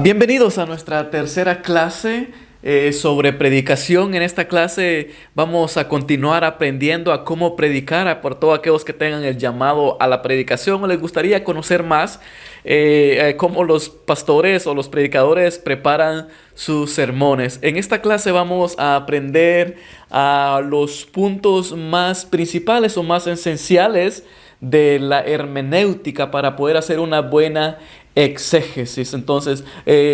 Bienvenidos a nuestra tercera clase sobre predicación. En esta clase vamos a continuar aprendiendo a cómo predicar por todos aquellos que tengan el llamado a la predicación o les gustaría conocer más cómo los pastores o los predicadores preparan sus sermones. En esta clase vamos a aprender a los puntos más principales o más esenciales de la hermenéutica para poder hacer una buena exégesis. Entonces,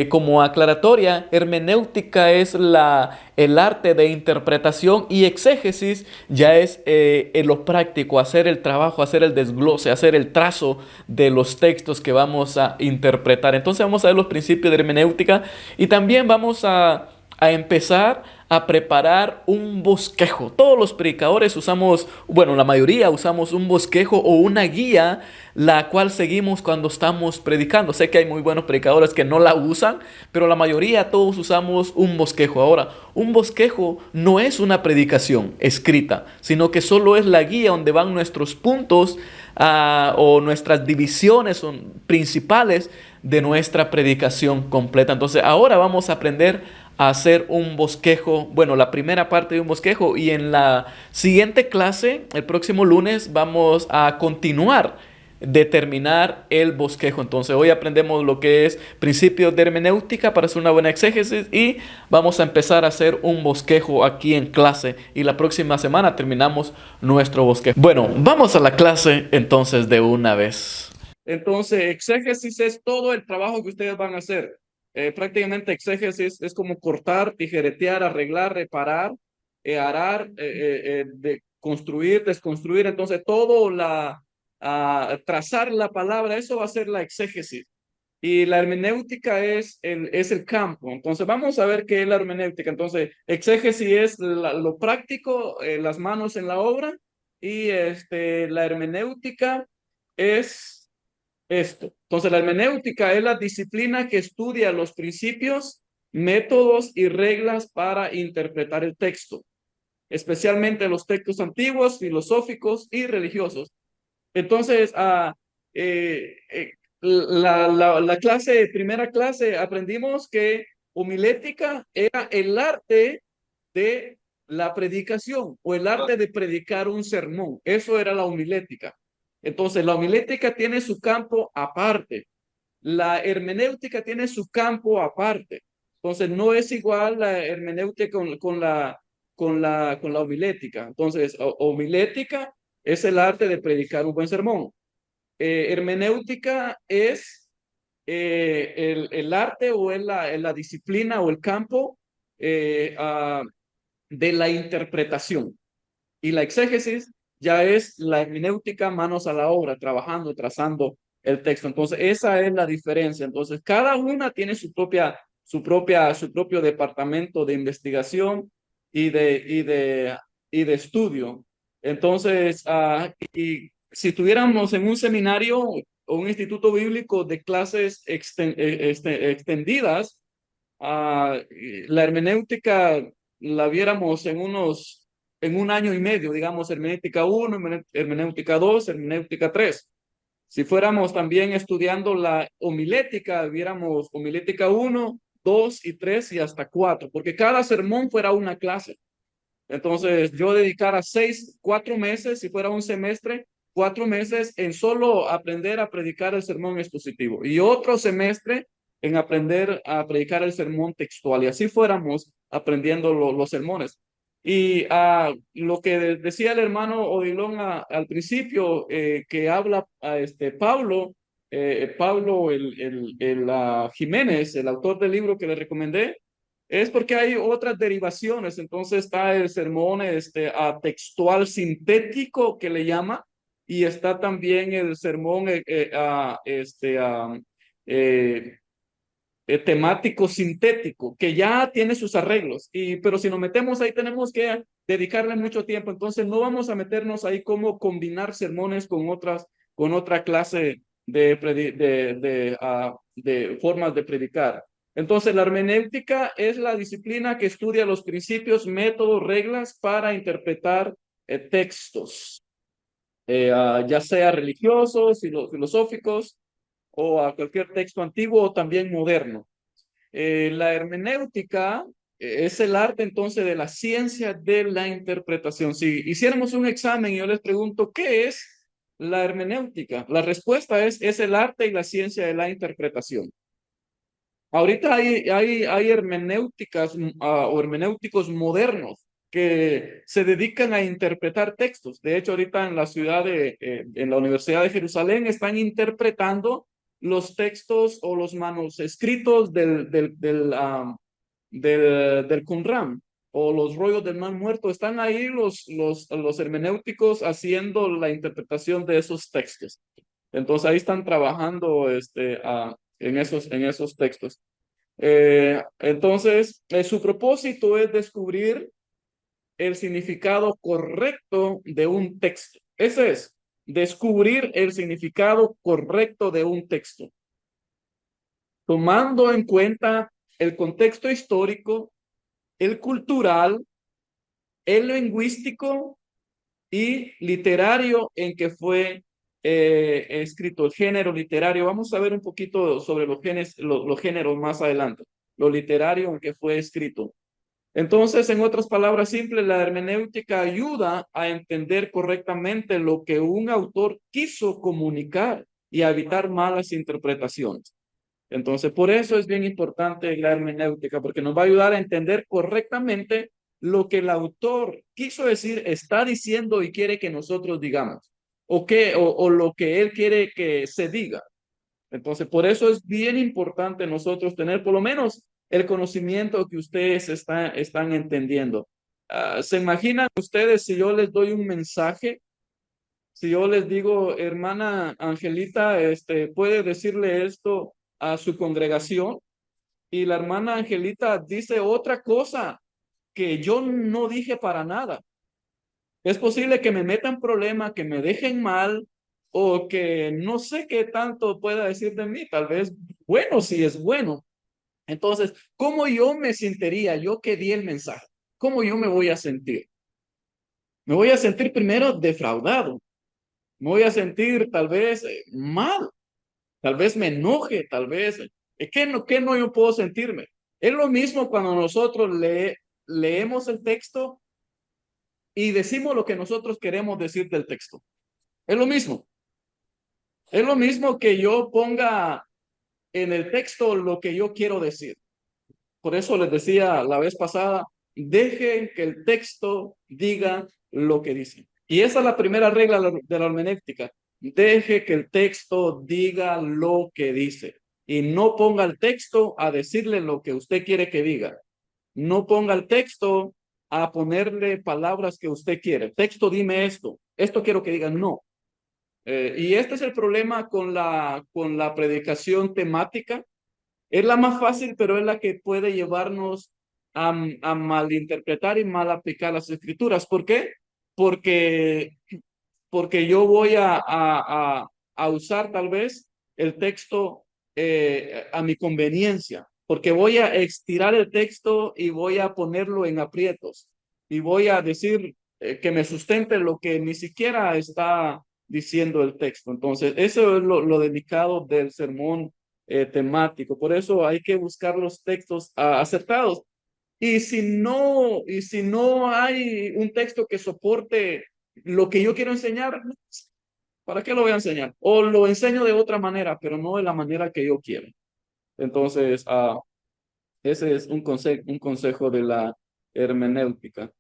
como aclaratoria, hermenéutica es el arte de interpretación y exégesis ya es en lo práctico, hacer el trabajo, hacer el desglose, hacer el trazo de los textos que vamos a interpretar. Entonces vamos a ver los principios de hermenéutica y también vamos a empezar a preparar un bosquejo. Todos los predicadores usamos, bueno, la mayoría usamos un bosquejo o una guía, la cual seguimos cuando estamos predicando. Sé que hay muy buenos predicadores que no la usan, pero la mayoría todos usamos un bosquejo. Ahora, un bosquejo no es una predicación escrita, sino que solo es la guía donde van nuestros puntos o nuestras divisiones principales de nuestra predicación completa. Entonces, ahora vamos a aprender a hacer un bosquejo, bueno, la primera parte de un bosquejo, y en la siguiente clase, el próximo lunes, vamos a continuar de terminar el bosquejo. Entonces hoy aprendemos lo que es principios de hermenéutica para hacer una buena exégesis y vamos a empezar a hacer un bosquejo aquí en clase y la próxima semana terminamos nuestro bosquejo. Bueno, vamos a la clase entonces de una vez. Entonces, exégesis es todo el trabajo que ustedes van a hacer. Prácticamente exégesis es como cortar, tijeretear, arreglar, reparar, arar, construir, desconstruir. Entonces, todo trazar la palabra, eso va a ser la exégesis. Y la hermenéutica es el campo. Entonces, vamos a ver qué es la hermenéutica. Entonces, exégesis es lo práctico, las manos en la obra, y la hermenéutica es esto. Entonces, la hermenéutica es la disciplina que estudia los principios, métodos y reglas para interpretar el texto, especialmente los textos antiguos, filosóficos y religiosos. Entonces, eh, eh, la clase, primera clase, aprendimos que homilética era el arte de la predicación o el arte de predicar un sermón. Eso era la homilética. Entonces, la homilética tiene su campo aparte. La hermenéutica tiene su campo aparte. Entonces, no es igual la hermenéutica con la homilética. Entonces, homilética es el arte de predicar un buen sermón. Hermenéutica es el arte o es la disciplina o el campo de la interpretación. Y la exégesis ya es la hermenéutica, manos a la obra, trabajando, trazando el texto. Entonces, esa es la diferencia. Entonces, cada una tiene su propio departamento de investigación y de estudio. Entonces, y si tuviéramos en un seminario o un instituto bíblico de clases extendidas, la hermenéutica la viéramos en un año y medio, digamos, hermenéutica 1, hermenéutica 2, hermenéutica 3. Si fuéramos también estudiando la homilética, viéramos homilética 1, 2 y 3 y hasta 4, porque cada sermón fuera una clase. Entonces, yo dedicara 4 meses, si fuera un semestre, 4 meses en solo aprender a predicar el sermón expositivo y otro semestre en aprender a predicar el sermón textual. Y así fuéramos aprendiendo los sermones. Y lo que decía el hermano Odilon al principio, que habla a Pablo Jiménez, el autor del libro que le recomendé, es porque hay otras derivaciones. Entonces está el sermón textual sintético que le llama, y está también el sermón eh, temático sintético, que ya tiene sus arreglos. Pero si nos metemos ahí, tenemos que dedicarle mucho tiempo. Entonces no vamos a meternos ahí cómo combinar sermones con otra clase de formas de predicar. Entonces, la hermenéutica es la disciplina que estudia los principios, métodos, reglas para interpretar textos, ya sea religiosos, filosóficos o a cualquier texto antiguo o también moderno. La hermenéutica es el arte entonces de la ciencia de la interpretación. Si hiciéramos un examen y yo les pregunto, ¿qué es la hermenéutica? La respuesta es el arte y la ciencia de la interpretación. Ahorita hay hermenéuticas o hermenéuticos modernos que se dedican a interpretar textos. De hecho, ahorita en la en la Universidad de Jerusalén, están interpretando los textos o los manuscritos del Qumran o los rollos del Mar Muerto. Están ahí los hermenéuticos haciendo la interpretación de esos textos. Entonces ahí están trabajando en esos textos. Entonces, su propósito es descubrir el significado correcto de un texto. Ese es, descubrir el significado correcto de un texto, tomando en cuenta el contexto histórico, el cultural, el lingüístico y literario en que fue escrito, el género literario. Vamos a ver un poquito sobre los géneros más adelante, lo literario en que fue escrito. Entonces, en otras palabras simples, la hermenéutica ayuda a entender correctamente lo que un autor quiso comunicar y a evitar malas interpretaciones. Entonces, por eso es bien importante la hermenéutica, porque nos va a ayudar a entender correctamente lo que el autor quiso decir, está diciendo y quiere que nosotros digamos, o lo que él quiere que se diga. Entonces, por eso es bien importante nosotros tener por lo menos el conocimiento que ustedes están entendiendo. ¿Se imaginan ustedes si yo les doy un mensaje? Si yo les digo, hermana Angelita, puede decirle esto a su congregación, y la hermana Angelita dice otra cosa que yo no dije para nada. Es posible que me metan problema, que me dejen mal o que no sé qué tanto pueda decir de mí. Tal vez bueno, si es bueno. Entonces, ¿cómo yo me sentiría yo que di el mensaje? ¿Cómo yo me voy a sentir? Me voy a sentir primero defraudado. Me voy a sentir tal vez mal. Tal vez me enoje, tal vez. ¿Qué no yo puedo sentirme? Es lo mismo cuando nosotros leemos el texto y decimos lo que nosotros queremos decir del texto. Es lo mismo. Es lo mismo que yo ponga en el texto lo que yo quiero decir. Por eso les decía la vez pasada, dejen que el texto diga lo que dice. Y esa es la primera regla de la hermenéutica. Deje que el texto diga lo que dice. Y no ponga el texto a decirle lo que usted quiere que diga. No ponga el texto a ponerle palabras que usted quiere. Texto, dime esto. Esto quiero que diga. No. Y este es el problema con con la predicación temática. Es la más fácil, pero es la que puede llevarnos a malinterpretar y mal aplicar las escrituras. ¿Por qué? Porque, porque yo voy a usar tal vez el texto a mi conveniencia, porque voy a estirar el texto y voy a ponerlo en aprietos y voy a decir que me sustente lo que ni siquiera está diciendo el texto. Entonces, eso es lo delicado del sermón temático. Por eso hay que buscar los textos acertados. Y si no hay un texto que soporte lo que yo quiero enseñar, ¿para qué lo voy a enseñar? O lo enseño de otra manera, pero no de la manera que yo quiero. Entonces, ese es un consejo de la hermenéutica.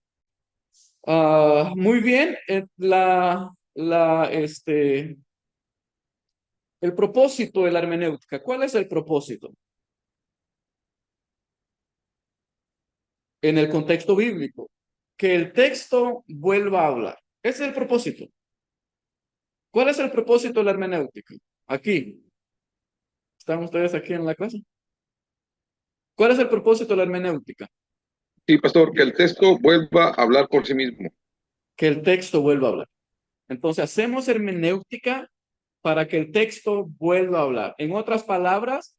Muy bien, el propósito de la hermenéutica. ¿Cuál es el propósito? En el contexto bíblico, que el texto vuelva a hablar. Ese es el propósito. ¿Cuál es el propósito de la hermenéutica? Aquí. ¿Están ustedes aquí en la clase? ¿Cuál es el propósito de la hermenéutica? Sí, pastor, que el texto vuelva a hablar por sí mismo. Que el texto vuelva a hablar. Entonces, hacemos hermenéutica para que el texto vuelva a hablar. En otras palabras,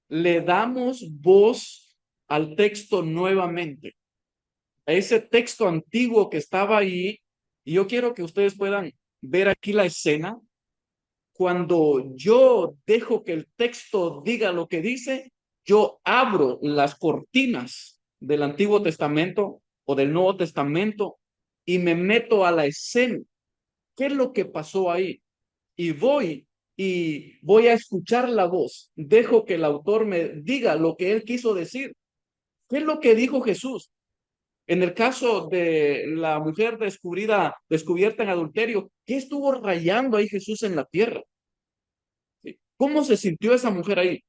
le damos voz al texto nuevamente. A ese texto antiguo que estaba ahí. Y yo quiero que ustedes puedan ver aquí la escena. cuando yo dejo que el texto diga lo que dice, yo abro las cortinas del Antiguo Testamento o del Nuevo Testamento y me meto a la escena. ¿Qué es lo que pasó ahí? Y voy a escuchar la voz. Dejo que el autor me diga lo que él quiso decir. ¿Qué es lo que dijo Jesús? En el caso de la mujer descubierta en adulterio, ¿qué estuvo rayando ahí Jesús en la tierra? ¿Sí? ¿Cómo se sintió esa mujer ahí?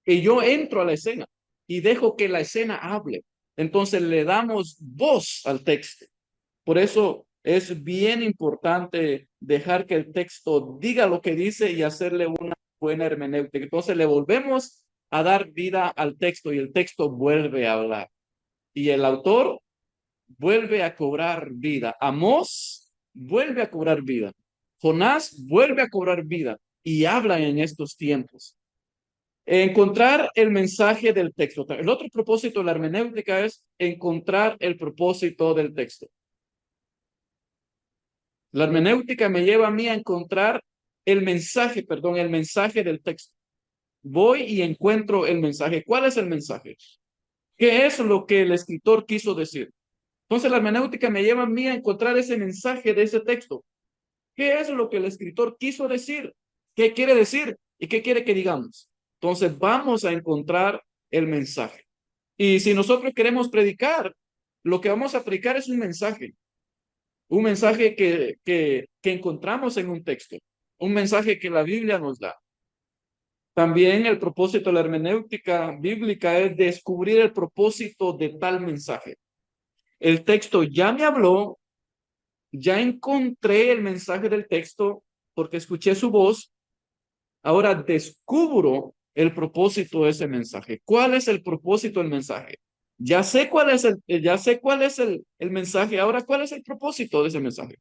Y yo entro a la escena y dejo que la escena hable. Entonces le damos voz al texto. Por eso es bien importante dejar que el texto diga lo que dice y hacerle una buena hermenéutica. Entonces le volvemos a dar vida al texto y el texto vuelve a hablar. Y el autor vuelve a cobrar vida. Amós vuelve a cobrar vida. Jonás vuelve a cobrar vida y habla en estos tiempos. Encontrar el mensaje del texto. El otro propósito de la hermenéutica es encontrar el propósito del texto. La hermenéutica me lleva a mí a encontrar el mensaje, perdón, el mensaje del texto. Voy y encuentro el mensaje. ¿Cuál es el mensaje? ¿Qué es lo que el escritor quiso decir? Entonces la hermenéutica me lleva a mí a encontrar ese mensaje de ese texto. ¿Qué es lo que el escritor quiso decir? ¿Qué quiere decir? ¿Y qué quiere que digamos? Entonces vamos a encontrar el mensaje. Y si nosotros queremos predicar, lo que vamos a predicar es un mensaje que encontramos en un texto, un mensaje que la Biblia nos da. También el propósito de la hermenéutica bíblica es descubrir el propósito de tal mensaje. El texto ya me habló, ya encontré el mensaje del texto porque escuché su voz. Ahora descubro el propósito de ese mensaje. ¿Cuál es el propósito del mensaje? Ya sé cuál es el mensaje. Ahora, ¿cuál es el propósito de ese mensaje?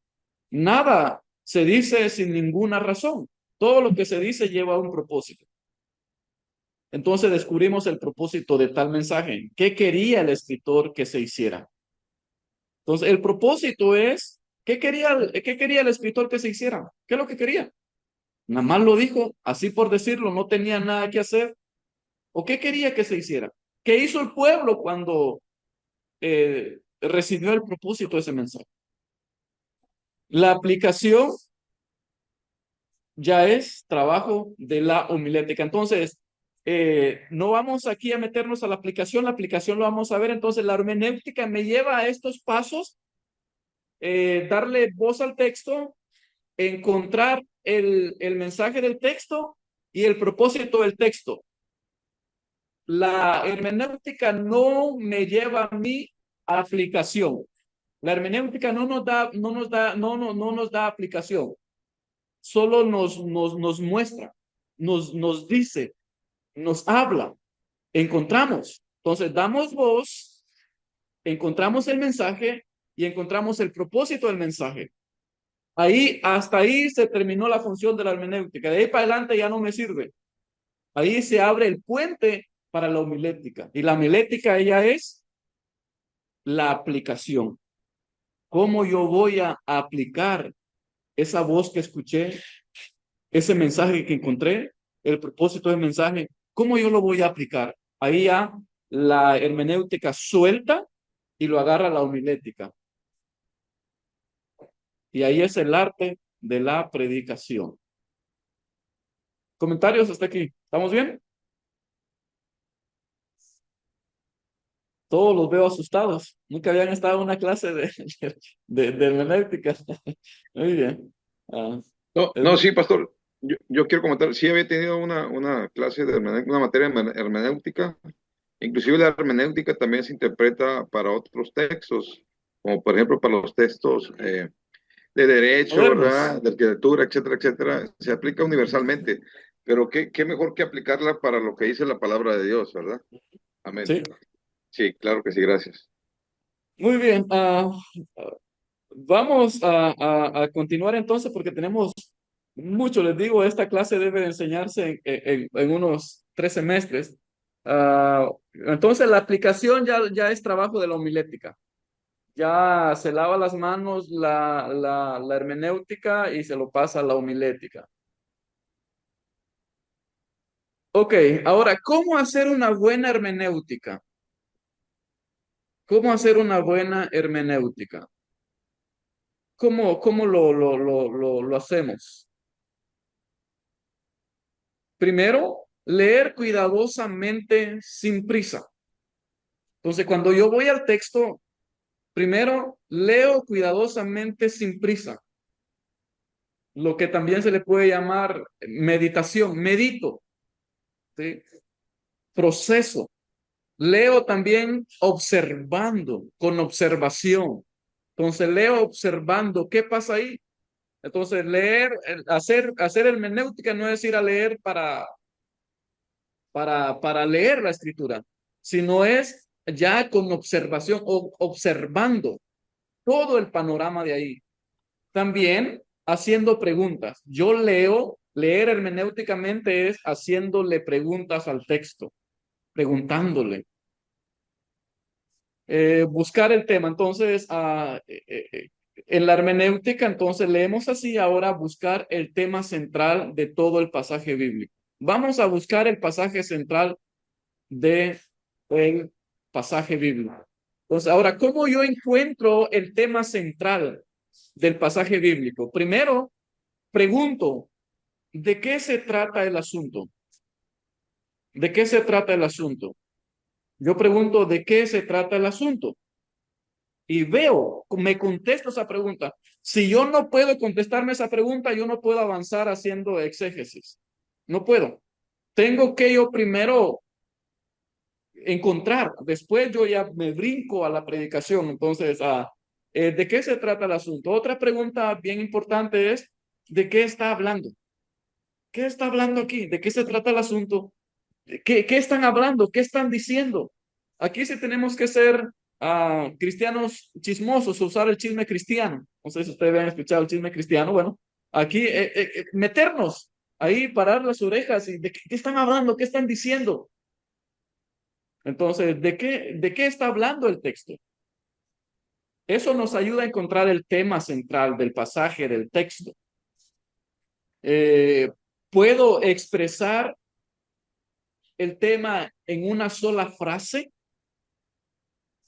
Nada se dice sin ninguna razón. Todo lo que se dice lleva a un propósito. Entonces descubrimos el propósito de tal mensaje. ¿Qué quería el escritor que se hiciera? Entonces, el propósito es, ¿qué quería el escritor que se hiciera? ¿Qué es lo que quería? Nada más lo dijo, así por decirlo, no tenía nada que hacer. ¿O qué quería que se hiciera? ¿Qué hizo el pueblo cuando recibió el propósito de ese mensaje? La aplicación ya es trabajo de la homilética. Entonces, no vamos aquí a meternos a la aplicación lo vamos a ver. Entonces, la hermenéutica me lleva a estos pasos, darle voz al texto, encontrar el mensaje del texto y el propósito del texto. La hermenéutica no me lleva a mí a aplicación. La hermenéutica no nos da aplicación. Solo nos muestra, nos dice, nos habla, encontramos. Entonces damos voz, encontramos el mensaje y encontramos el propósito del mensaje. Hasta ahí se terminó la función de la hermenéutica. De ahí para adelante ya no me sirve. Ahí se abre el puente para la homilética. Y la homilética ella es la aplicación. ¿Cómo yo voy a aplicar esa voz que escuché, ese mensaje que encontré, el propósito del mensaje? ¿Cómo yo lo voy a aplicar? Ahí ya la hermenéutica suelta y lo agarra la homilética. Y ahí es el arte de la predicación. ¿Comentarios hasta aquí? ¿Estamos bien? Todos los veo asustados. Nunca habían estado en una clase de hermenéutica. Muy bien. No, Es no, sí, pastor. Yo quiero comentar, sí había tenido una clase de una materia de hermenéutica. Inclusive la hermenéutica también se interpreta para otros textos, como por ejemplo para los textos de derecho, modernos. ¿verdad? De arquitectura, etcétera, etcétera. Se aplica universalmente. Pero qué mejor que aplicarla para lo que dice la palabra de Dios, ¿verdad? Amén. Sí. Sí, claro que sí, gracias. Muy bien. Vamos a continuar entonces porque tenemos mucho. Les digo, esta clase debe enseñarse en unos 3 semestres. Entonces, la aplicación ya es trabajo de la homilética. Ya se lava las manos la hermenéutica y se lo pasa a la homilética. Ok, ahora, ¿cómo hacer una buena hermenéutica? ¿Cómo hacer una buena hermenéutica? ¿Cómo lo hacemos? Primero, leer cuidadosamente sin prisa. Entonces, cuando yo voy al texto, primero leo cuidadosamente sin prisa, lo que también se le puede llamar meditación, medito, ¿sí? Proceso. Leo también observando, con observación. Entonces leo observando qué pasa ahí. Entonces leer, hacer hermenéutica no es ir a leer para leer la escritura, sino es ya con observación o observando todo el panorama de ahí. También haciendo preguntas. Yo leer hermenéuticamente es haciéndole preguntas al texto, preguntándole. Buscar el tema. Entonces, en la hermenéutica, entonces leemos así ahora buscar el tema central de todo el pasaje bíblico. Vamos a buscar el pasaje central de el pasaje bíblico. Entonces, ahora, ¿cómo yo encuentro el tema central del pasaje bíblico? Primero, pregunto, ¿de qué se trata el asunto? ¿De qué se trata el asunto? Yo pregunto, ¿de qué se trata el asunto? Y veo, me contesto esa pregunta. Si yo no puedo contestarme esa pregunta, yo no puedo avanzar haciendo exégesis. No puedo. Tengo que yo primero encontrar, después yo ya me brinco a la predicación. Entonces, ¿de qué se trata el asunto? Otra pregunta bien importante es, ¿de qué está hablando? ¿Qué está hablando aquí? ¿De qué se trata el asunto? ¿Qué están hablando? ¿Qué están diciendo? Aquí sí tenemos que ser cristianos chismosos, usar el chisme cristiano. No sé si ustedes han escuchado el chisme cristiano. Bueno, aquí meternos ahí, parar las orejas y de qué están hablando, qué están diciendo. Entonces, de qué está hablando el texto? Eso nos ayuda a encontrar el tema central del pasaje, del texto. Eh, ¿Puedo expresar el tema en una sola frase?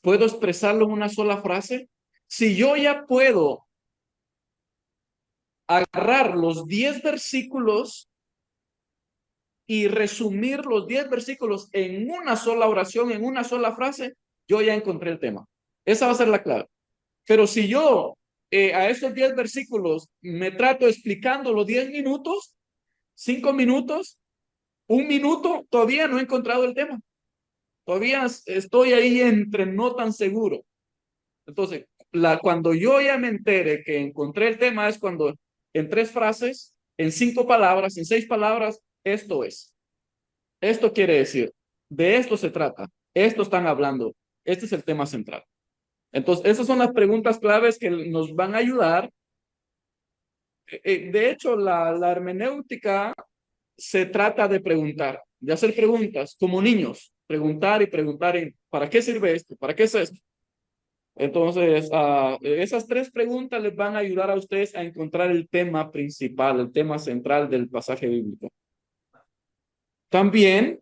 ¿Puedo expresarlo en una sola frase? Si yo ya puedo agarrar los 10 versículos y resumir los 10 versículos en una sola oración, en una sola frase, yo ya encontré el tema. Esa va a ser la clave. Pero si yo a esos 10 versículos me trato explicando los 10 minutos, 5 minutos, un minuto, todavía no he encontrado el tema. Todavía estoy ahí entre no tan seguro. Entonces, cuando yo ya me entere que encontré el tema es cuando en 3 frases, en 5 palabras, en 6 palabras, esto es. Esto quiere decir, de esto se trata, esto están hablando, este es el tema central. Entonces, esas son las preguntas claves que nos van a ayudar. De hecho, la hermenéutica se trata de preguntar, de hacer preguntas como niños, preguntar y preguntar, ¿para qué sirve esto? ¿Para qué es esto? Entonces, esas 3 preguntas les van a ayudar a ustedes a encontrar el tema principal, el tema central del pasaje bíblico. También,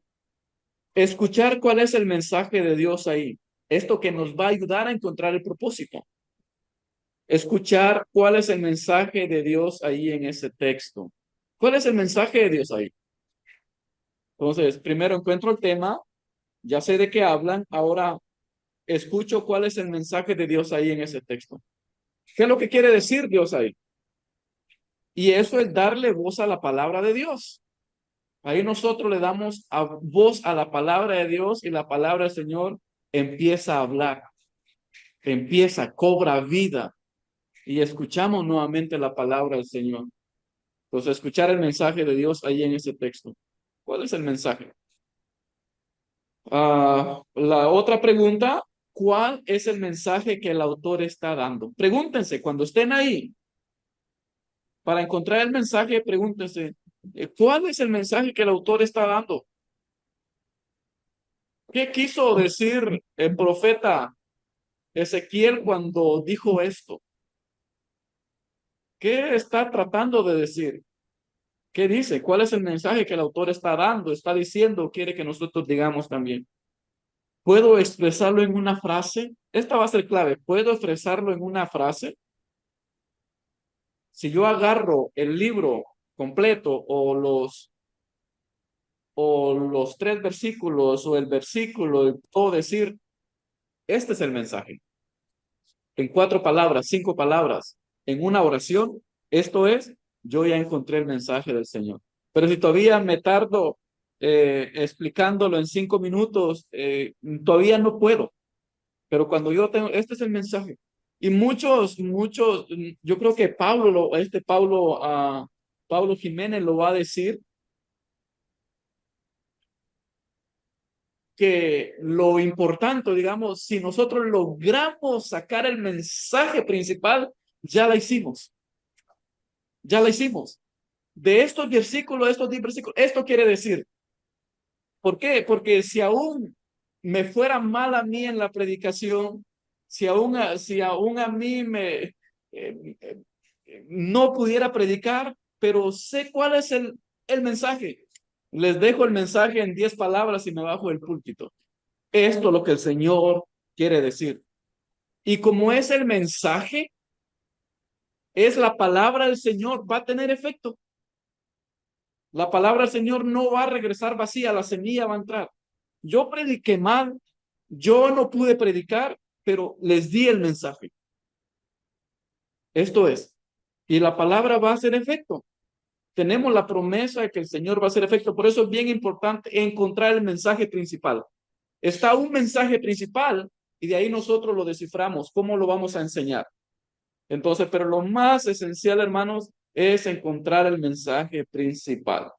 escuchar cuál es el mensaje de Dios ahí. Esto que nos va a ayudar a encontrar el propósito. Escuchar cuál es el mensaje de Dios ahí en ese texto. ¿Cuál es el mensaje de Dios ahí? Entonces, primero encuentro el tema, ya sé de qué hablan, ahora escucho cuál es el mensaje de Dios ahí en ese texto. ¿Qué es lo que quiere decir Dios ahí? Y eso es darle voz a la palabra de Dios. Ahí nosotros le damos voz a la palabra de Dios y la palabra del Señor empieza a hablar, cobra vida y escuchamos nuevamente la palabra del Señor. Entonces, escuchar el mensaje de Dios ahí en ese texto. ¿Cuál es el mensaje? La otra pregunta, ¿cuál es el mensaje que el autor está dando? Pregúntense cuando estén ahí. Para encontrar el mensaje, pregúntense, ¿cuál es el mensaje que el autor está dando? ¿Qué quiso decir el profeta Ezequiel cuando dijo esto? ¿Qué está tratando de decir? ¿Qué dice? ¿Cuál es el mensaje que el autor está dando, está diciendo o quiere que nosotros digamos también? ¿Puedo expresarlo en una frase? Esta va a ser clave. ¿Puedo expresarlo en una frase? Si yo agarro el libro completo o los tres versículos o el versículo y puedo decir, este es el mensaje. En 4 palabras, 5 palabras, en una oración, esto es, yo ya encontré el mensaje del Señor. Pero si todavía me tardo explicándolo en 5 minutos, todavía no puedo. Pero cuando yo tengo, este es el mensaje. Y muchos, yo creo que Pablo Jiménez lo va a decir, que lo importante, digamos, si nosotros logramos sacar el mensaje principal, ya la hicimos, ya la hicimos. De estos 10 versículos, esto quiere decir, ¿por qué? Porque si aún me fuera mal a mí en la predicación, si aún a mí no pudiera predicar, pero sé cuál es el mensaje. Les dejo el mensaje en 10 palabras y me bajo del púlpito. Esto es lo que el Señor quiere decir. Y como es el mensaje, es la palabra del Señor, va a tener efecto. La palabra del Señor no va a regresar vacía, la semilla va a entrar. Yo prediqué mal, yo no pude predicar, pero les di el mensaje. Esto es, y la palabra va a hacer efecto. Tenemos la promesa de que el Señor va a hacer efecto. Por eso es bien importante encontrar el mensaje principal. Está un mensaje principal y de ahí nosotros lo desciframos. ¿Cómo lo vamos a enseñar? Entonces, pero lo más esencial, hermanos, es encontrar el mensaje principal.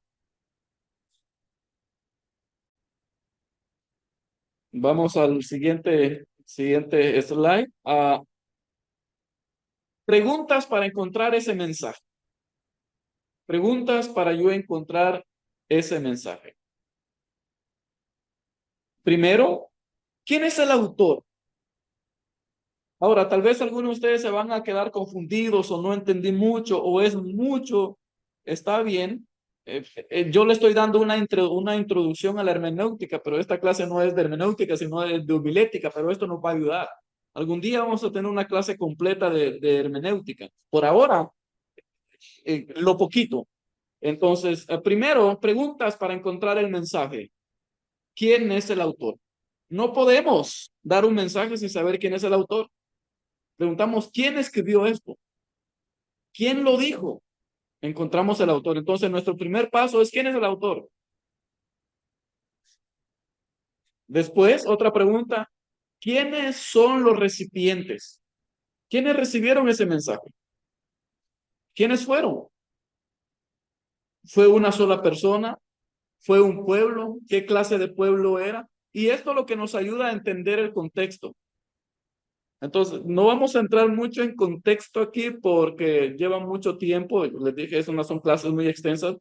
Vamos al siguiente slide. Preguntas para encontrar ese mensaje. Preguntas para yo encontrar ese mensaje. Primero, ¿quién es el autor? Ahora, tal vez algunos de ustedes se van a quedar confundidos o no entendí mucho o es mucho. Está bien. Yo le estoy dando una introducción a la hermenéutica, pero esta clase no es de hermenéutica, sino de homilética, pero esto nos va a ayudar. Algún día vamos a tener una clase completa de hermenéutica. Por ahora, lo poquito. Entonces, primero, preguntas para encontrar el mensaje. ¿Quién es el autor? No podemos dar un mensaje sin saber quién es el autor. Preguntamos, ¿quién escribió esto? ¿Quién lo dijo? Encontramos el autor. Entonces, nuestro primer paso es, ¿quién es el autor? Después, otra pregunta, ¿quiénes son los recipientes? ¿Quiénes recibieron ese mensaje? ¿Quiénes fueron? ¿Fue una sola persona? ¿Fue un pueblo? ¿Qué clase de pueblo era? Y esto es lo que nos ayuda a entender el contexto. Entonces, no vamos a entrar mucho en contexto aquí porque lleva mucho tiempo. Les dije, eso no son clases muy extensas.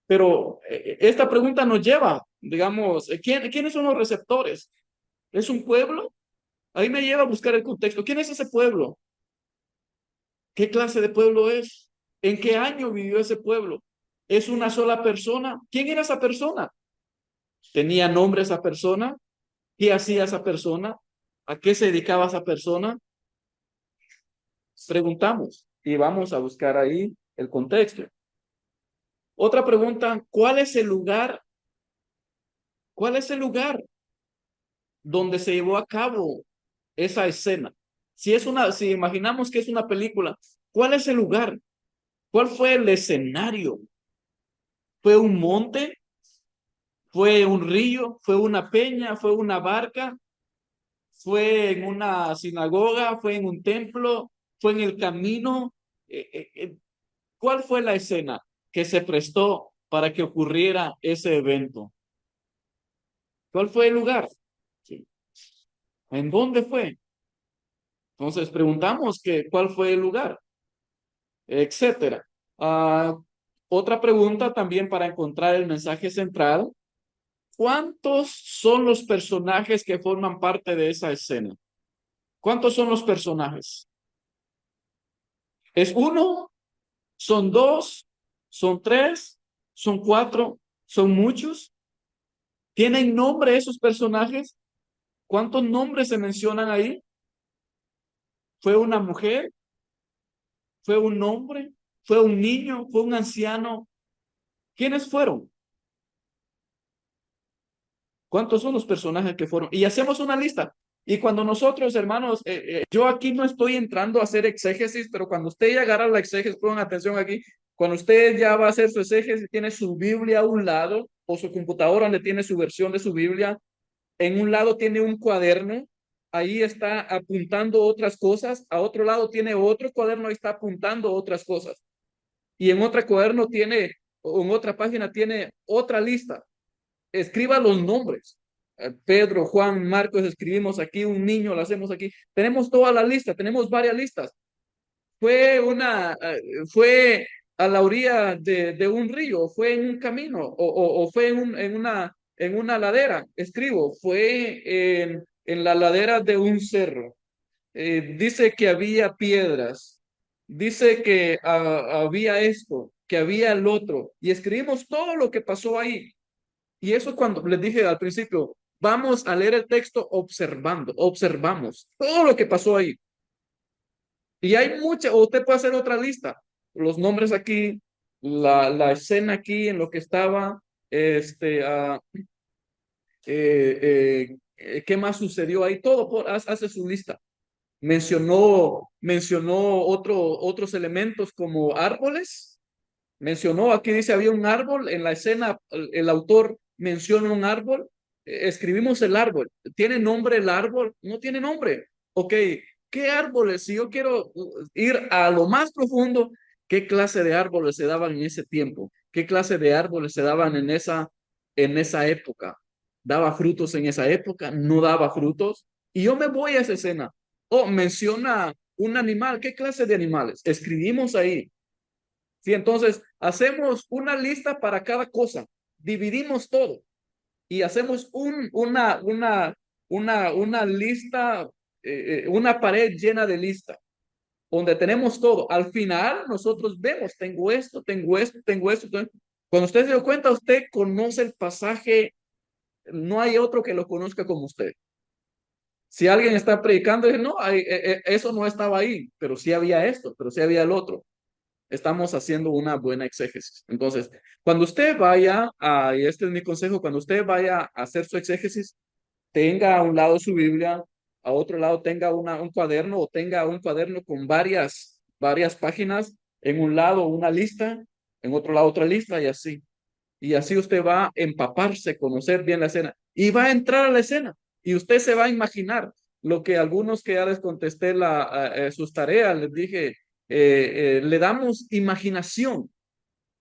Pero esta pregunta nos lleva, digamos, ¿quiénes son los receptores? ¿Es un pueblo? Ahí me lleva a buscar el contexto. ¿Quién es ese pueblo? ¿Qué clase de pueblo es? ¿En qué año vivió ese pueblo? ¿Es una sola persona? ¿Quién era esa persona? ¿Tenía nombre esa persona? ¿Qué hacía esa persona? ¿A qué se dedicaba esa persona? Preguntamos y vamos a buscar ahí el contexto. Otra pregunta, ¿cuál es el lugar? ¿Cuál es el lugar donde se llevó a cabo esa escena? Si imaginamos que es una película, ¿cuál es el lugar? ¿Cuál fue el escenario? ¿Fue un monte? ¿Fue un río? ¿Fue una peña? ¿Fue una barca? ¿Fue en una sinagoga? ¿Fue en un templo? ¿Fue en el camino? ¿Cuál fue la escena que se prestó para que ocurriera ese evento? ¿Cuál fue el lugar? Sí. ¿En dónde fue? Entonces preguntamos cuál fue el lugar, etcétera. Otra pregunta también para encontrar el mensaje central. ¿Cuántos son los personajes que forman parte de esa escena? ¿Cuántos son los personajes? ¿Es uno? ¿Son dos? ¿Son tres? ¿Son cuatro? ¿Son muchos? ¿Tienen nombre esos personajes? ¿Cuántos nombres se mencionan ahí? ¿Fue una mujer? ¿Fue un hombre? ¿Fue un niño? ¿Fue un anciano? ¿Quiénes fueron? ¿Cuántos son los personajes que fueron? Y hacemos una lista. Y cuando nosotros, hermanos, yo aquí no estoy entrando a hacer exégesis, pero cuando usted ya agarra la exégesis, pongan atención aquí, cuando usted ya va a hacer su exégesis, tiene su Biblia a un lado o su computadora donde tiene su versión de su Biblia, en un lado tiene un cuaderno, ahí está apuntando otras cosas, a otro lado tiene otro cuaderno, ahí está apuntando otras cosas. Y en otro cuaderno tiene, o en otra página tiene otra lista. Escriba los nombres. Pedro, Juan, Marcos, escribimos aquí, un niño lo hacemos aquí. Tenemos toda la lista, tenemos varias listas. Fue a la orilla de un río, fue en un camino, o fue en una ladera. Escribo, fue en la ladera de un cerro. Dice que había piedras, dice que había esto, que había el otro, y escribimos todo lo que pasó ahí. Y eso cuando les dije al principio, vamos a leer el texto observando, observamos todo lo que pasó ahí. Y hay mucha, o usted puede hacer otra lista, los nombres aquí, la escena aquí en lo que estaba, qué más sucedió ahí, todo hace su lista. Mencionó otros elementos como árboles. Mencionó, aquí dice, había un árbol en la escena, el autor menciona un árbol, escribimos el árbol. ¿Tiene nombre el árbol? No tiene nombre. Ok, ¿qué árboles? Si yo quiero ir a lo más profundo, ¿qué clase de árboles se daban en ese tiempo? ¿Qué clase de árboles se daban en esa época? ¿Daba frutos en esa época? ¿No daba frutos? Y yo me voy a esa escena. Oh, menciona un animal. ¿Qué clase de animales? Escribimos ahí. Sí, entonces hacemos una lista para cada cosa, dividimos todo y hacemos una lista, una pared llena de lista, donde tenemos todo. Al final nosotros vemos, tengo esto, tengo esto, tengo esto. Cuando usted se dio cuenta, usted conoce el pasaje, no hay otro que lo conozca como usted. Si alguien está predicando, dice, no, eso no estaba ahí, pero sí había esto, pero sí había el otro. Estamos haciendo una buena exégesis. Entonces, cuando usted vaya y este es mi consejo, cuando usted vaya a hacer su exégesis, tenga a un lado su Biblia, a otro lado tenga un cuaderno o tenga un cuaderno con varias páginas, en un lado una lista, en otro lado otra lista y así. Y así usted va a empaparse, conocer bien la escena y va a entrar a la escena y usted se va a imaginar lo que algunos que ya les contesté sus tareas, les dije, le damos imaginación,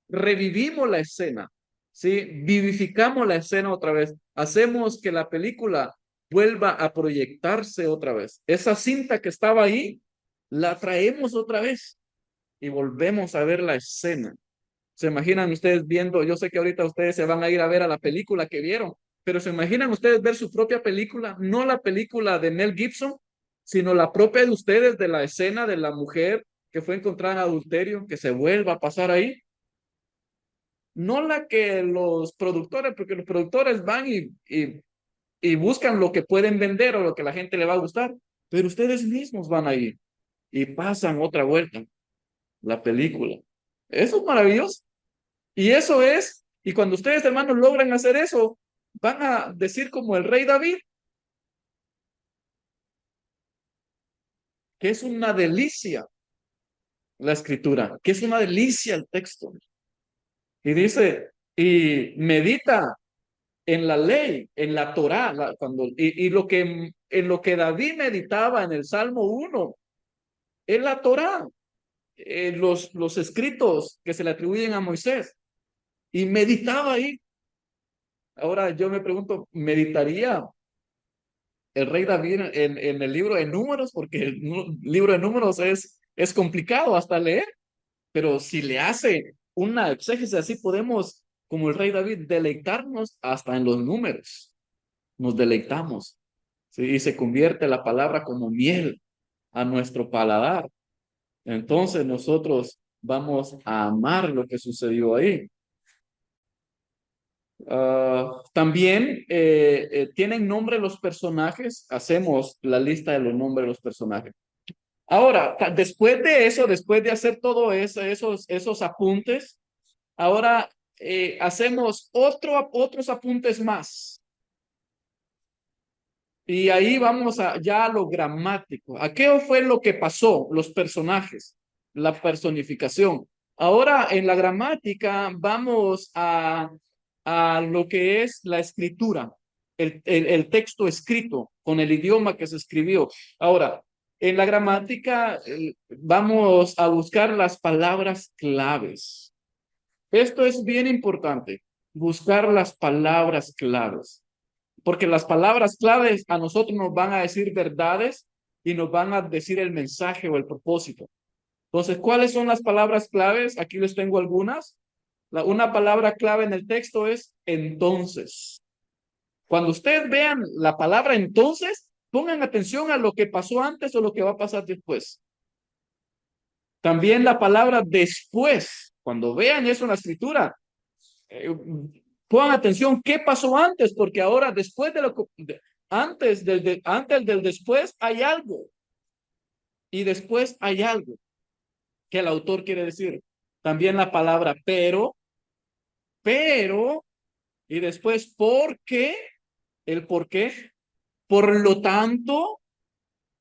revivimos la escena, ¿sí? Vivificamos la escena otra vez, hacemos que la película vuelva a proyectarse otra vez. Esa cinta que estaba ahí, la traemos otra vez y volvemos a ver la escena. ¿Se imaginan ustedes viendo? Yo sé que ahorita ustedes se van a ir a ver a la película que vieron, pero ¿se imaginan ustedes ver su propia película? No la película de Mel Gibson, sino la propia de ustedes, de la escena de la mujer que fue encontrada en adulterio, que se vuelva a pasar ahí. No la que los productores, porque los productores van y buscan lo que pueden vender o lo que la gente le va a gustar, pero ustedes mismos van ahí y pasan otra vuelta, la película. Eso es maravilloso. Y eso es, y cuando ustedes, hermanos, logran hacer eso, van a decir como el rey David, que es una delicia la escritura, que es una delicia el texto. Y dice, y medita en la ley, en la Torá, y en lo que David meditaba en el Salmo 1 en la Torá, los escritos que se le atribuyen a Moisés, y meditaba ahí. Ahora yo me pregunto, ¿meditaría el rey David en el libro de números? Porque el libro de números es complicado hasta leer, pero si le hace una exégesis así, podemos, como el rey David, deleitarnos hasta en los números. Nos deleitamos, ¿sí? Y se convierte la palabra como miel a nuestro paladar. Entonces nosotros vamos a amar lo que sucedió ahí. También tienen nombre los personajes. Hacemos la lista de los nombres de los personajes. Ahora, después de eso, después de hacer todo eso, esos apuntes, ahora hacemos otros apuntes más. Y ahí vamos ya a lo gramático. ¿A qué fue lo que pasó? Los personajes, la personificación. Ahora en la gramática vamos a lo que es la escritura, el texto escrito con el idioma que se escribió. Ahora, en la gramática vamos a buscar las palabras claves. Esto es bien importante, buscar las palabras claves, porque las palabras claves a nosotros nos van a decir verdades y nos van a decir el mensaje o el propósito. Entonces, ¿cuáles son las palabras claves? Aquí les tengo algunas. Una palabra clave en el texto es entonces. Cuando ustedes vean la palabra entonces, pongan atención a lo que pasó antes o lo que va a pasar después. También la palabra después. Cuando vean eso en la escritura, pongan atención qué pasó antes, porque ahora después de lo que antes del después hay algo y después hay algo que el autor quiere decir. También la palabra pero y después porque, el por qué, por lo tanto,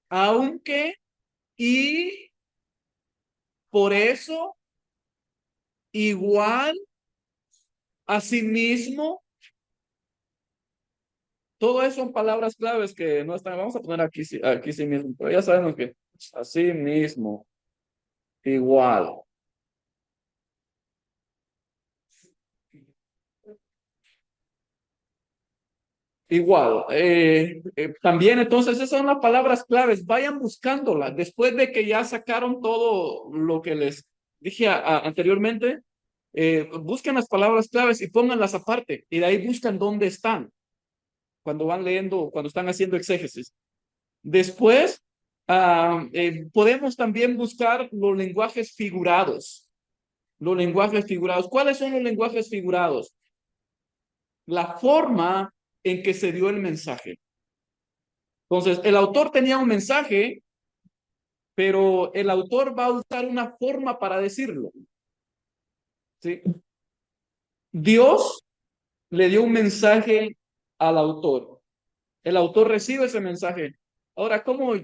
aunque y por eso, igual, asimismo. Todo eso son palabras claves que no están. Vamos a poner aquí, aquí sí mismo, pero ya sabemos que así mismo, igual. Igual. También entonces esas son las palabras claves. Vayan buscándolas. Después de que ya sacaron todo lo que les dije anteriormente, busquen las palabras claves y pónganlas aparte. Y de ahí buscan dónde están cuando van leyendo, cuando están haciendo exégesis. Después, podemos también buscar los lenguajes figurados. Los lenguajes figurados. ¿Cuáles son los lenguajes figurados? La forma en que se dio el mensaje. Entonces, el autor tenía un mensaje, pero el autor va a usar una forma para decirlo. ¿Sí? Dios le dio un mensaje al autor. El autor recibe ese mensaje. Ahora, ¿cómo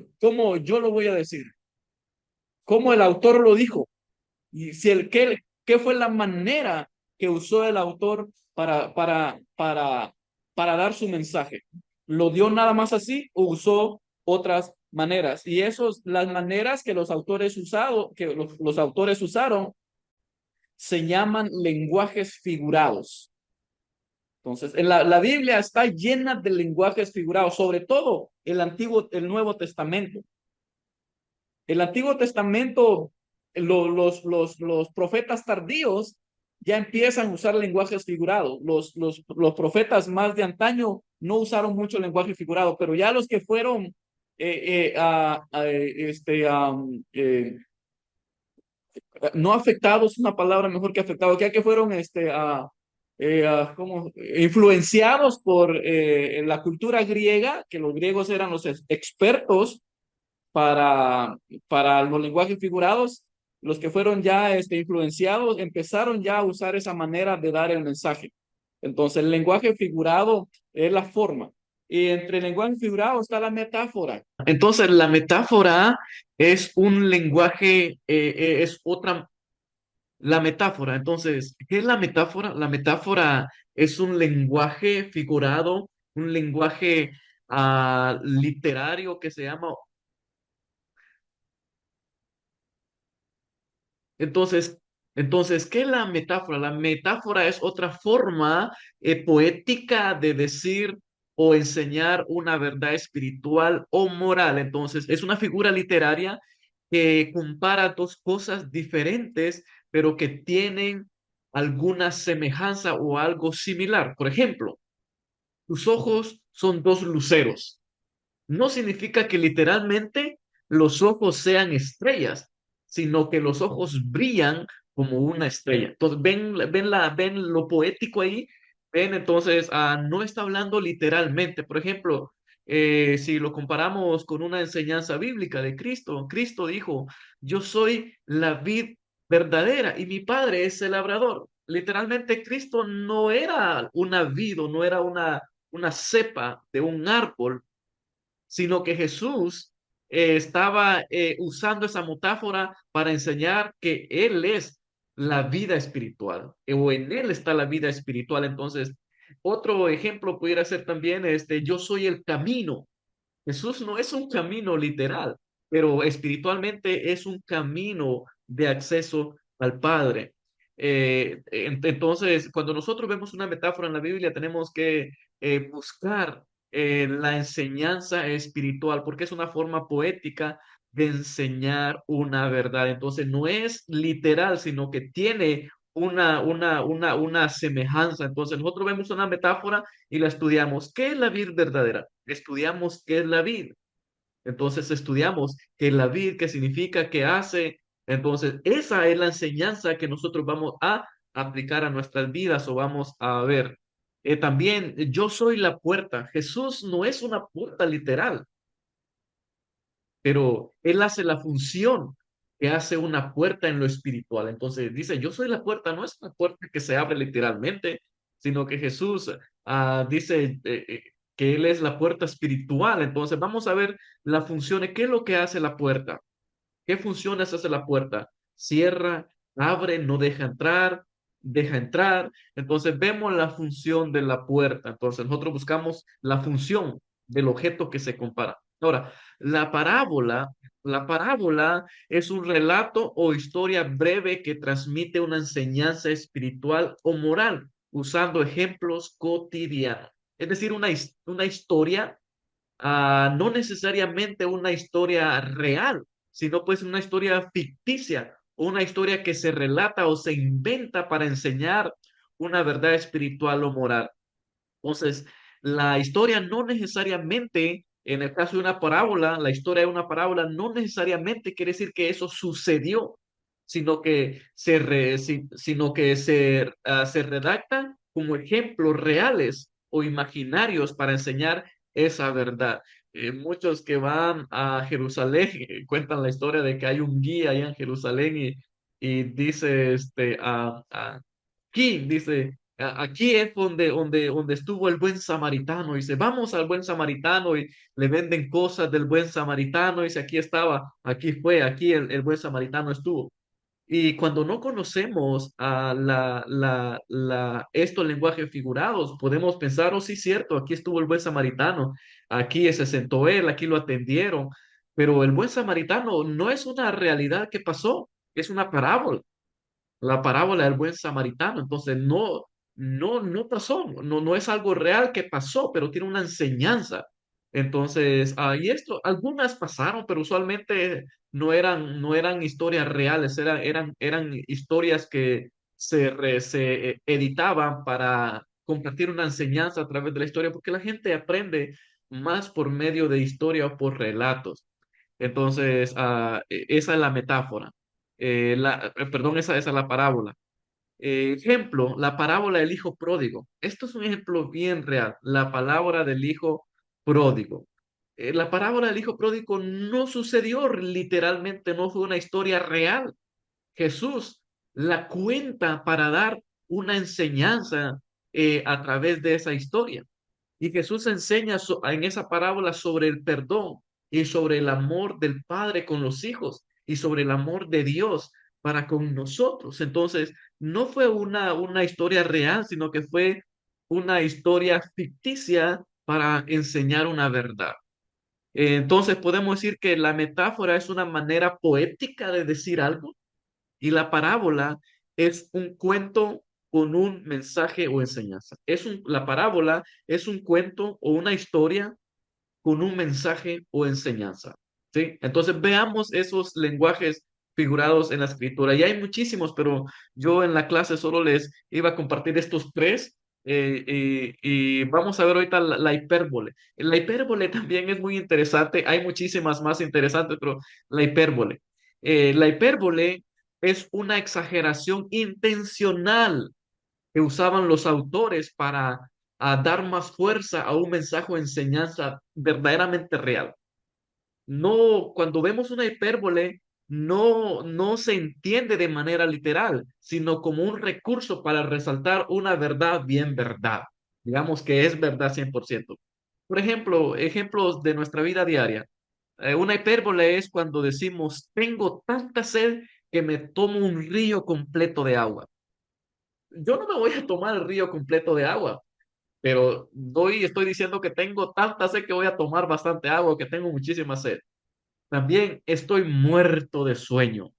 yo lo voy a decir? ¿Cómo el autor lo dijo? Y si ¿qué fue la manera que usó el autor para dar su mensaje? ¿Lo dio nada más así o usó otras maneras? Y las maneras que los autores usaron, se llaman lenguajes figurados. Entonces, la Biblia está llena de lenguajes figurados, sobre todo el Nuevo Testamento. El Antiguo Testamento, los profetas tardíos ya empiezan a usar lenguajes figurados. Los profetas más de antaño no usaron mucho lenguaje figurado, pero ya los que fueron no afectados, una palabra mejor que afectados, ya que fueron como influenciados por la cultura griega, que los griegos eran los expertos para, para los lenguajes figurados. Los que fueron ya influenciados empezaron ya a usar esa manera de dar el mensaje. Entonces, el lenguaje figurado es la forma. Y entre el lenguaje figurado está la metáfora. Entonces, la metáfora es un lenguaje, es otra, la metáfora. Entonces, ¿qué es la metáfora? La metáfora es un lenguaje figurado, un lenguaje literario que se llama. Entonces, ¿qué es la metáfora? La metáfora es otra forma poética de decir o enseñar una verdad espiritual o moral. Entonces, es una figura literaria que compara dos cosas diferentes, pero que tienen alguna semejanza o algo similar. Por ejemplo, tus ojos son dos luceros. No significa que literalmente los ojos sean estrellas, sino que los ojos brillan como una estrella. Entonces, ven lo poético ahí, ven, entonces, no está hablando literalmente. Por ejemplo, si lo comparamos con una enseñanza bíblica de Cristo, Cristo dijo, yo soy la vid verdadera y mi padre es el labrador. Literalmente, Cristo no era una vid o no era una cepa de un árbol, sino que Jesús estaba usando esa metáfora para enseñar que Él es la vida espiritual, o en Él está la vida espiritual. Entonces, otro ejemplo pudiera ser también yo soy el camino. Jesús no es un camino literal, pero espiritualmente es un camino de acceso al Padre. Entonces, cuando nosotros vemos una metáfora en la Biblia, tenemos que buscar la enseñanza espiritual, porque es una forma poética de enseñar una verdad. Entonces, no es literal, sino que tiene una semejanza. Entonces, nosotros vemos una metáfora y la estudiamos. ¿Qué es la vid verdadera? Estudiamos qué es la vid. Entonces estudiamos qué es la vid, qué significa, qué hace. Entonces, esa es la enseñanza que nosotros vamos a aplicar a nuestras vidas o vamos a ver. También, yo soy la puerta. Jesús no es una puerta literal, pero él hace la función que hace una puerta en lo espiritual. Entonces dice, yo soy la puerta, no es una puerta que se abre literalmente, sino que Jesús dice que él es la puerta espiritual. Entonces vamos a ver la función, ¿qué es lo que hace la puerta? ¿Qué funciones hace la puerta? Cierra, abre, no deja entrar, deja entrar. Entonces vemos la función de la puerta. Entonces nosotros buscamos la función del objeto que se compara. Ahora, la parábola, la parábola es un relato o historia breve que transmite una enseñanza espiritual o moral usando ejemplos cotidianos. Es decir, una historia, no necesariamente una historia real, sino pues una historia ficticia, una historia que se relata o se inventa para enseñar una verdad espiritual o moral. Entonces, la historia no necesariamente, en el caso de una parábola, la historia de una parábola no necesariamente quiere decir que eso sucedió, sino que se redacta como ejemplos reales o imaginarios para enseñar esa verdad. Muchos que van a Jerusalén cuentan la historia de que hay un guía allá en Jerusalén y dice, aquí, dice, aquí es donde estuvo el buen samaritano. Dice, vamos al buen samaritano y le venden cosas del buen samaritano. Dice, aquí estaba, aquí fue, aquí el buen samaritano estuvo. Y cuando no conocemos estos lenguajes figurados, podemos pensar, oh, sí, cierto, aquí estuvo el buen samaritano, aquí se sentó él, aquí lo atendieron. Pero el buen samaritano no es una realidad que pasó, es una parábola, la parábola del buen samaritano. Entonces, no pasó, no es algo real que pasó, pero tiene una enseñanza. Entonces, y esto, algunas pasaron, pero usualmente no eran historias reales, eran historias que se editaban para compartir una enseñanza a través de la historia, porque la gente aprende más por medio de historia o por relatos. Entonces, esa es la metáfora. Perdón, esa es la parábola. Ejemplo, la parábola del hijo pródigo. Esto es un ejemplo bien real. La palabra del hijo pródigo. La parábola del hijo pródigo no sucedió literalmente, no fue una historia real. Jesús la cuenta para dar una enseñanza a través de esa historia. Y Jesús enseña en esa parábola sobre el perdón y sobre el amor del Padre con los hijos y sobre el amor de Dios para con nosotros. Entonces, no fue una historia real, sino que fue una historia ficticia para enseñar una verdad. Entonces, podemos decir que la metáfora es una manera poética de decir algo y la parábola es un cuento con un mensaje o enseñanza. La parábola es un cuento o una historia con un mensaje o enseñanza. ¿Sí? Entonces veamos esos lenguajes figurados en la escritura. Y hay muchísimos, pero yo en la clase solo les iba a compartir estos tres. Y vamos a ver ahorita la hipérbole. La hipérbole también es muy interesante. Hay muchísimas más interesantes, pero la hipérbole. La hipérbole es una exageración intencional que usaban los autores para dar más fuerza a un mensaje o enseñanza verdaderamente real. No, cuando vemos una hipérbole, no se entiende de manera literal, sino como un recurso para resaltar una verdad bien verdad. Digamos que es verdad 100%. Por ejemplo, ejemplos de nuestra vida diaria. Una hipérbole es cuando decimos, tengo tanta sed que me tomo un río completo de agua. Yo no me voy a tomar el río completo de agua, pero estoy diciendo que tengo tanta sed que voy a tomar bastante agua, que tengo muchísima sed. También estoy muerto de sueño.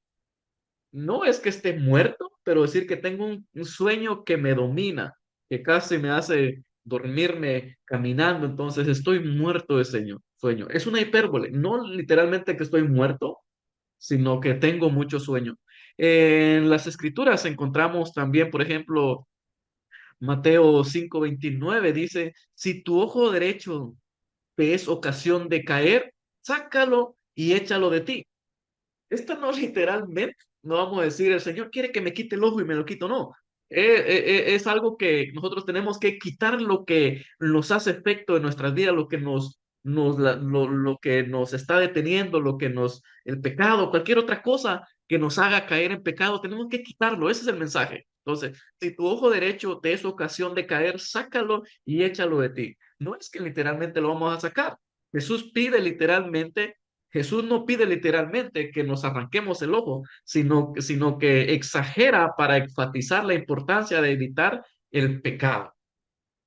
No es que esté muerto, pero decir que tengo un sueño que me domina, que casi me hace dormirme caminando, entonces estoy muerto de sueño. Es una hipérbole, no literalmente que estoy muerto, sino que tengo mucho sueño. En las escrituras encontramos también, por ejemplo, Mateo 5:29 dice, si tu ojo derecho te es ocasión de caer, sácalo y échalo de ti. Esto no literalmente, no vamos a decir, el Señor quiere que me quite el ojo y me lo quito, no. Es algo que nosotros tenemos que quitar lo que nos hace efecto en nuestras vidas, lo que lo que nos está deteniendo, el pecado, cualquier otra cosa que nos haga caer en pecado, tenemos que quitarlo. Ese es el mensaje. Entonces, si tu ojo derecho te es ocasión de caer, sácalo y échalo de ti. No es que literalmente lo vamos a sacar. Jesús pide literalmente Jesús no pide literalmente que nos arranquemos el ojo, sino que exagera para enfatizar la importancia de evitar el pecado.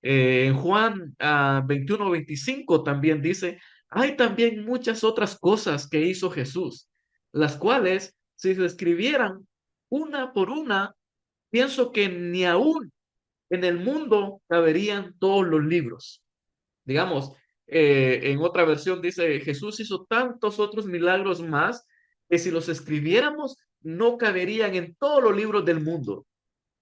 En Juan 21:25 también dice, hay también muchas otras cosas que hizo Jesús, las cuales, si se escribieran una por una, pienso que ni aún en el mundo caberían todos los libros. Digamos, en otra versión dice, Jesús hizo tantos otros milagros más que si los escribiéramos no caberían en todos los libros del mundo.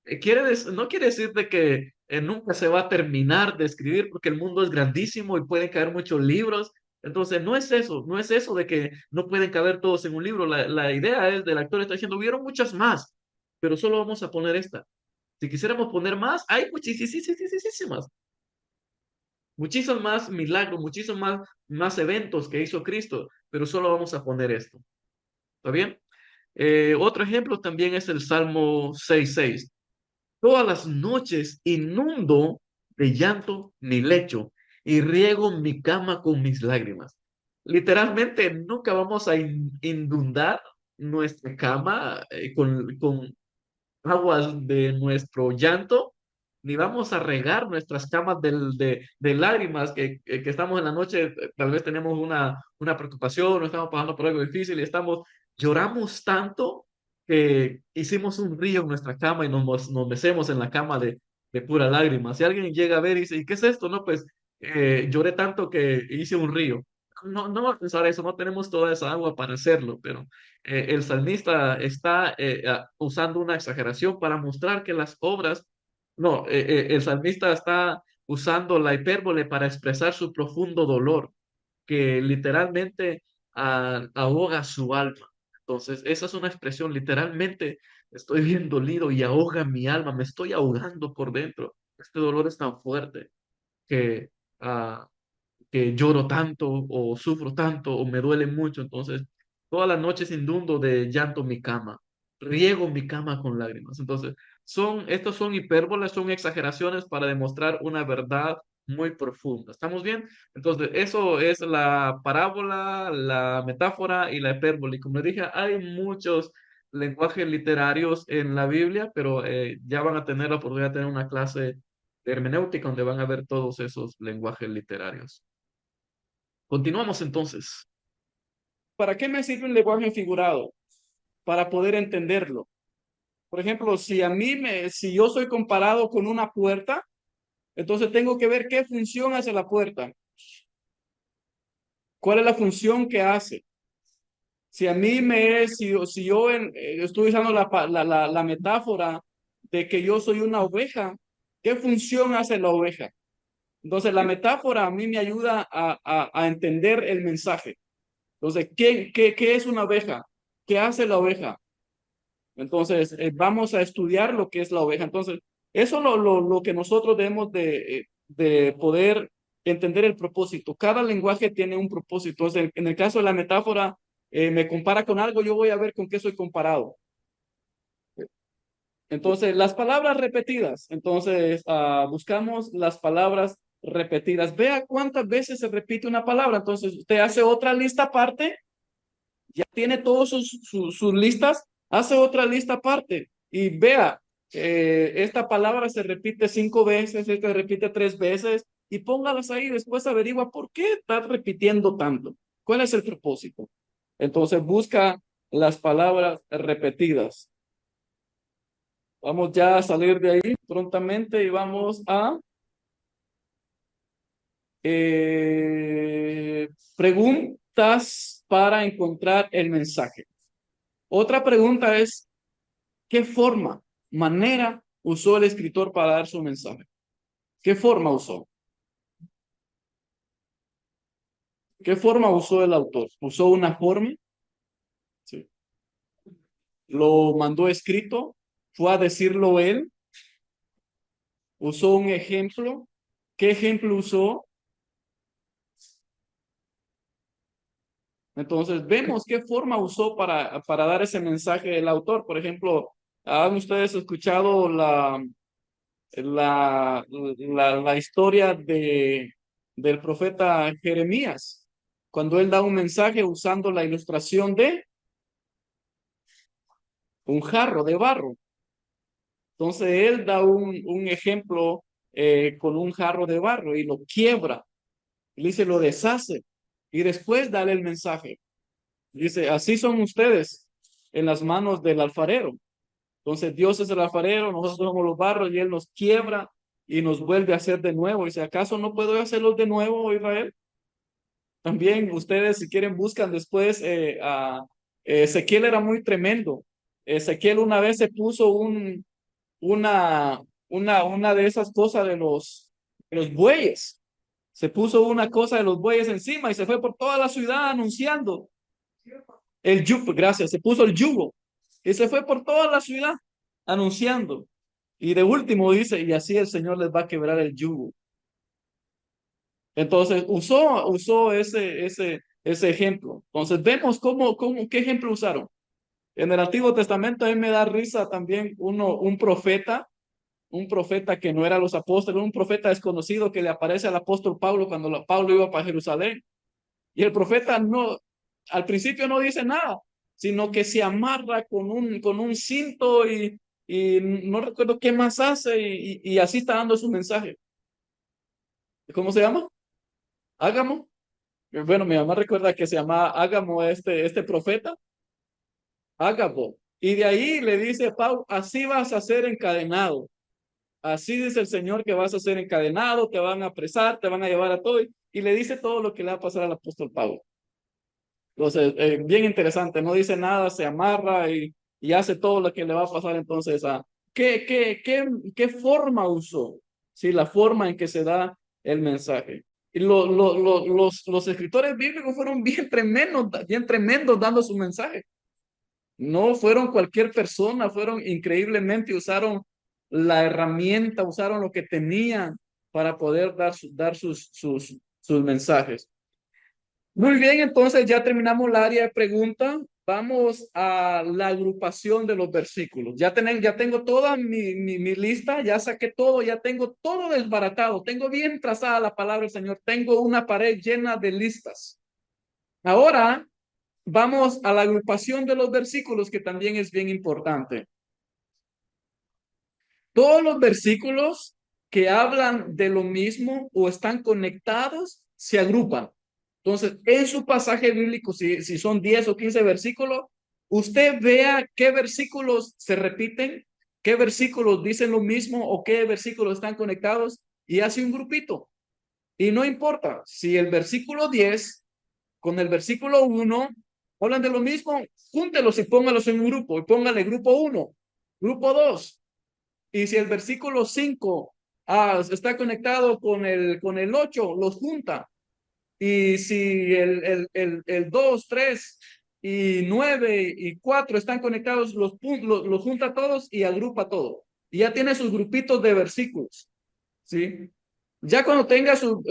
No quiere decir de que nunca se va a terminar de escribir porque el mundo es grandísimo y pueden caer muchos libros. Entonces, no es eso de que no pueden caber todos en un libro. La idea es del actor está diciendo, hubieron muchas más, pero solo vamos a poner esta. Si quisiéramos poner más, hay muchísimas muchísimos más milagros, más eventos que hizo Cristo, pero solo vamos a poner esto. ¿Está bien? Otro ejemplo también es el Salmo 6:6. Todas las noches inundo de llanto mi lecho y riego mi cama con mis lágrimas. Literalmente nunca vamos a inundar nuestra cama con aguas de nuestro llanto, ni vamos a regar nuestras camas de lágrimas que estamos en la noche, tal vez tenemos una preocupación, no estamos pasando por algo difícil y lloramos tanto que hicimos un río en nuestra cama y nos mecemos en la cama de pura lágrimas. Si alguien llega a ver y dice, ¿y qué es esto? No, pues lloré tanto que hice un río. No va a pensar eso, no tenemos toda esa agua para hacerlo, pero el salmista está usando una exageración para mostrar que las obras, no, el salmista está usando la hipérbole para expresar su profundo dolor, que literalmente ahoga su alma. Entonces, esa es una expresión, literalmente estoy bien dolido y ahoga mi alma, me estoy ahogando por dentro. Este dolor es tan fuerte que ah, que lloro tanto o sufro tanto o me duele mucho, entonces todas las noches inundo de llanto mi cama, riego mi cama con lágrimas. Entonces, estos son hipérboles, son exageraciones para demostrar una verdad muy profunda. ¿Estamos bien? Entonces, eso es la parábola, la metáfora y la hipérbole. Y como les dije, hay muchos lenguajes literarios en la Biblia, pero ya van a tener la oportunidad de tener una clase de hermenéutica donde van a ver todos esos lenguajes literarios. Continuamos entonces. ¿Para qué me sirve un lenguaje figurado? Para poder entenderlo. Por ejemplo, si yo soy comparado con una puerta, entonces tengo que ver qué función hace la puerta. ¿Cuál es la función que hace? Si a mí me es, si yo estoy usando la metáfora de que yo soy una oveja, ¿qué función hace la oveja? Entonces, la metáfora a mí me ayuda a entender el mensaje. Entonces, ¿qué es una oveja? ¿qué hace la oveja? Entonces, vamos a estudiar lo que es la oveja. Entonces, eso es lo que nosotros debemos de poder entender el propósito. Cada lenguaje tiene un propósito. Entonces, en el caso de la metáfora, me compara con algo, yo voy a ver con qué soy comparado. Entonces, las palabras repetidas. Entonces, buscamos las palabras repetidas. Vea cuántas veces se repite una palabra. Entonces, usted hace otra lista aparte, ya tiene todas sus listas, hace otra lista aparte y vea, esta palabra se repite 5 veces, esta se repite 3 veces y póngalas ahí. Después averigua por qué está repitiendo tanto. ¿Cuál es el propósito? Entonces, busca las palabras repetidas. Vamos ya a salir de ahí prontamente y vamos a preguntas para encontrar el mensaje. Otra pregunta es, ¿qué manera usó el escritor para dar su mensaje? ¿Qué forma usó? ¿Qué forma usó el autor? ¿Usó una forma? Sí. ¿Lo mandó escrito? ¿Fue a decirlo él? ¿Usó un ejemplo? ¿Qué ejemplo usó? Entonces, vemos qué forma usó para dar ese mensaje el autor. Por ejemplo, ¿han ustedes escuchado la historia del profeta Jeremías? Cuando él da un mensaje usando la ilustración de un jarro de barro. Entonces, él da un ejemplo con un jarro de barro y lo quiebra. Y dice, lo deshace. Y después dale el mensaje. Dice, así son ustedes en las manos del alfarero. Entonces Dios es el alfarero, nosotros somos los barros y Él nos quiebra y nos vuelve a hacer de nuevo. Y si acaso no puedo hacerlos de nuevo, Israel, también ustedes si quieren buscan después, Ezequiel era muy tremendo. Ezequiel una vez se puso una, una de esas cosas de los bueyes. Se puso una cosa de los bueyes encima y se fue por toda la ciudad anunciando. El yugo, gracias, se puso el yugo y se fue por toda la ciudad anunciando. Y de último dice, y así el Señor les va a quebrar el yugo. Entonces usó ese ejemplo. Entonces vemos qué ejemplo usaron. En el Antiguo Testamento a mí me da risa también un profeta que no era los apóstoles, un profeta desconocido que le aparece al apóstol Pablo cuando Pablo iba para Jerusalén. Y el profeta no, al principio no dice nada, sino que se amarra con un cinto y no recuerdo qué más hace y así está dando su mensaje. ¿Cómo se llama? Ágamo. Bueno, mi mamá recuerda que se llamaba Ágamo este profeta. Ágabo. Y de ahí le dice Pablo, así vas a ser encadenado. Así dice el Señor que vas a ser encadenado, te van a apresar, te van a llevar a todo. Y le dice todo lo que le va a pasar al apóstol Pablo. Entonces, bien interesante, no dice nada, se amarra y hace todo lo que le va a pasar. Entonces, ¿qué forma usó? Sí, la forma en que se da el mensaje. Y los escritores bíblicos fueron bien tremendos dando su mensaje. No fueron cualquier persona, fueron increíblemente, usaron la herramienta, usaron lo que tenían para poder dar sus mensajes. Muy bien, entonces ya terminamos el área de pregunta. Vamos a la agrupación de los versículos. Ya tengo toda mi lista, ya saqué todo, ya tengo todo desbaratado, tengo bien trazada la palabra del Señor, tengo una pared llena de listas. Ahora vamos a la agrupación de los versículos, que también es bien importante. Todos los versículos que hablan de lo mismo o están conectados se agrupan. Entonces, en su pasaje bíblico, si son 10 o 15 versículos, usted vea qué versículos se repiten, qué versículos dicen lo mismo o qué versículos están conectados y hace un grupito. Y no importa si el versículo 10 con el versículo 1 hablan de lo mismo, júntelos y póngalos en un grupo y póngale grupo 1, grupo 2. Y si el versículo 5 está conectado con el 8, los junta. Y si el 2, 3 y 9 y 4 están conectados, los junta todos y agrupa todo. Y ya tiene sus grupitos de versículos, ¿sí? Ya cuando tenga sus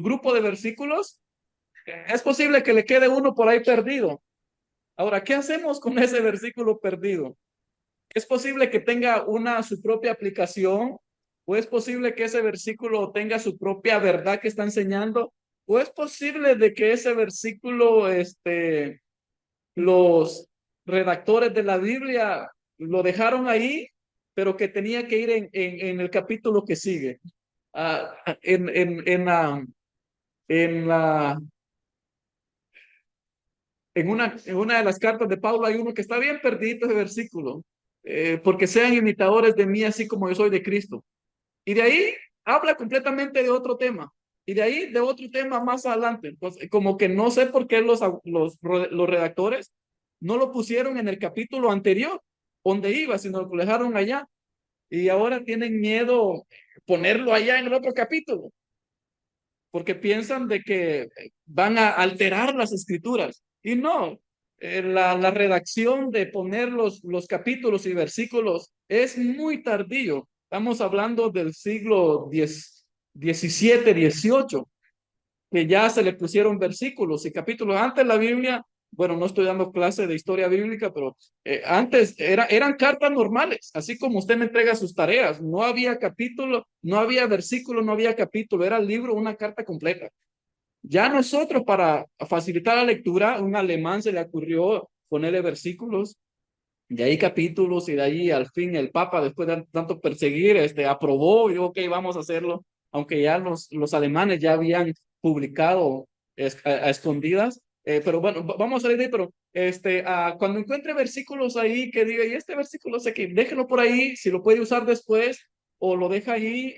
grupos de versículos, es posible que le quede uno por ahí perdido. Ahora, ¿qué hacemos con ese versículo perdido? Es posible que tenga su propia aplicación, o es posible que ese versículo tenga su propia verdad que está enseñando, o es posible de que ese versículo, los redactores de la Biblia lo dejaron ahí, pero que tenía que ir en el capítulo que sigue. Ah, en la, en una de las cartas de Pablo hay uno que está bien perdido ese versículo, porque sean imitadores de mí así como yo soy de Cristo. Y de ahí habla completamente de otro tema. Y de ahí de otro tema más adelante. Entonces, como que no sé por qué los redactores no lo pusieron en el capítulo anterior, donde iba, sino lo dejaron allá. Y ahora tienen miedo ponerlo allá en el otro capítulo, porque piensan de que van a alterar las escrituras. Y no, la redacción de poner los capítulos y versículos es muy tardío. Estamos hablando del siglo XVII, XVIII, que ya se le pusieron versículos y capítulos. Antes la Biblia, bueno, no estoy dando clase de historia bíblica, pero antes eran cartas normales, así como usted me entrega sus tareas. No había capítulo, no había versículo, no había capítulo, era el libro, una carta completa. Ya nosotros, para facilitar la lectura, un alemán se le ocurrió ponerle versículos, de ahí capítulos, y de ahí al fin el Papa, después de tanto perseguir, aprobó y dijo, ok, vamos a hacerlo, aunque ya los alemanes ya habían publicado a escondidas. Pero bueno, vamos a leer ahí, pero cuando encuentre versículos ahí que diga, y este versículo sé que déjelo por ahí, si lo puede usar después, o lo deja ahí,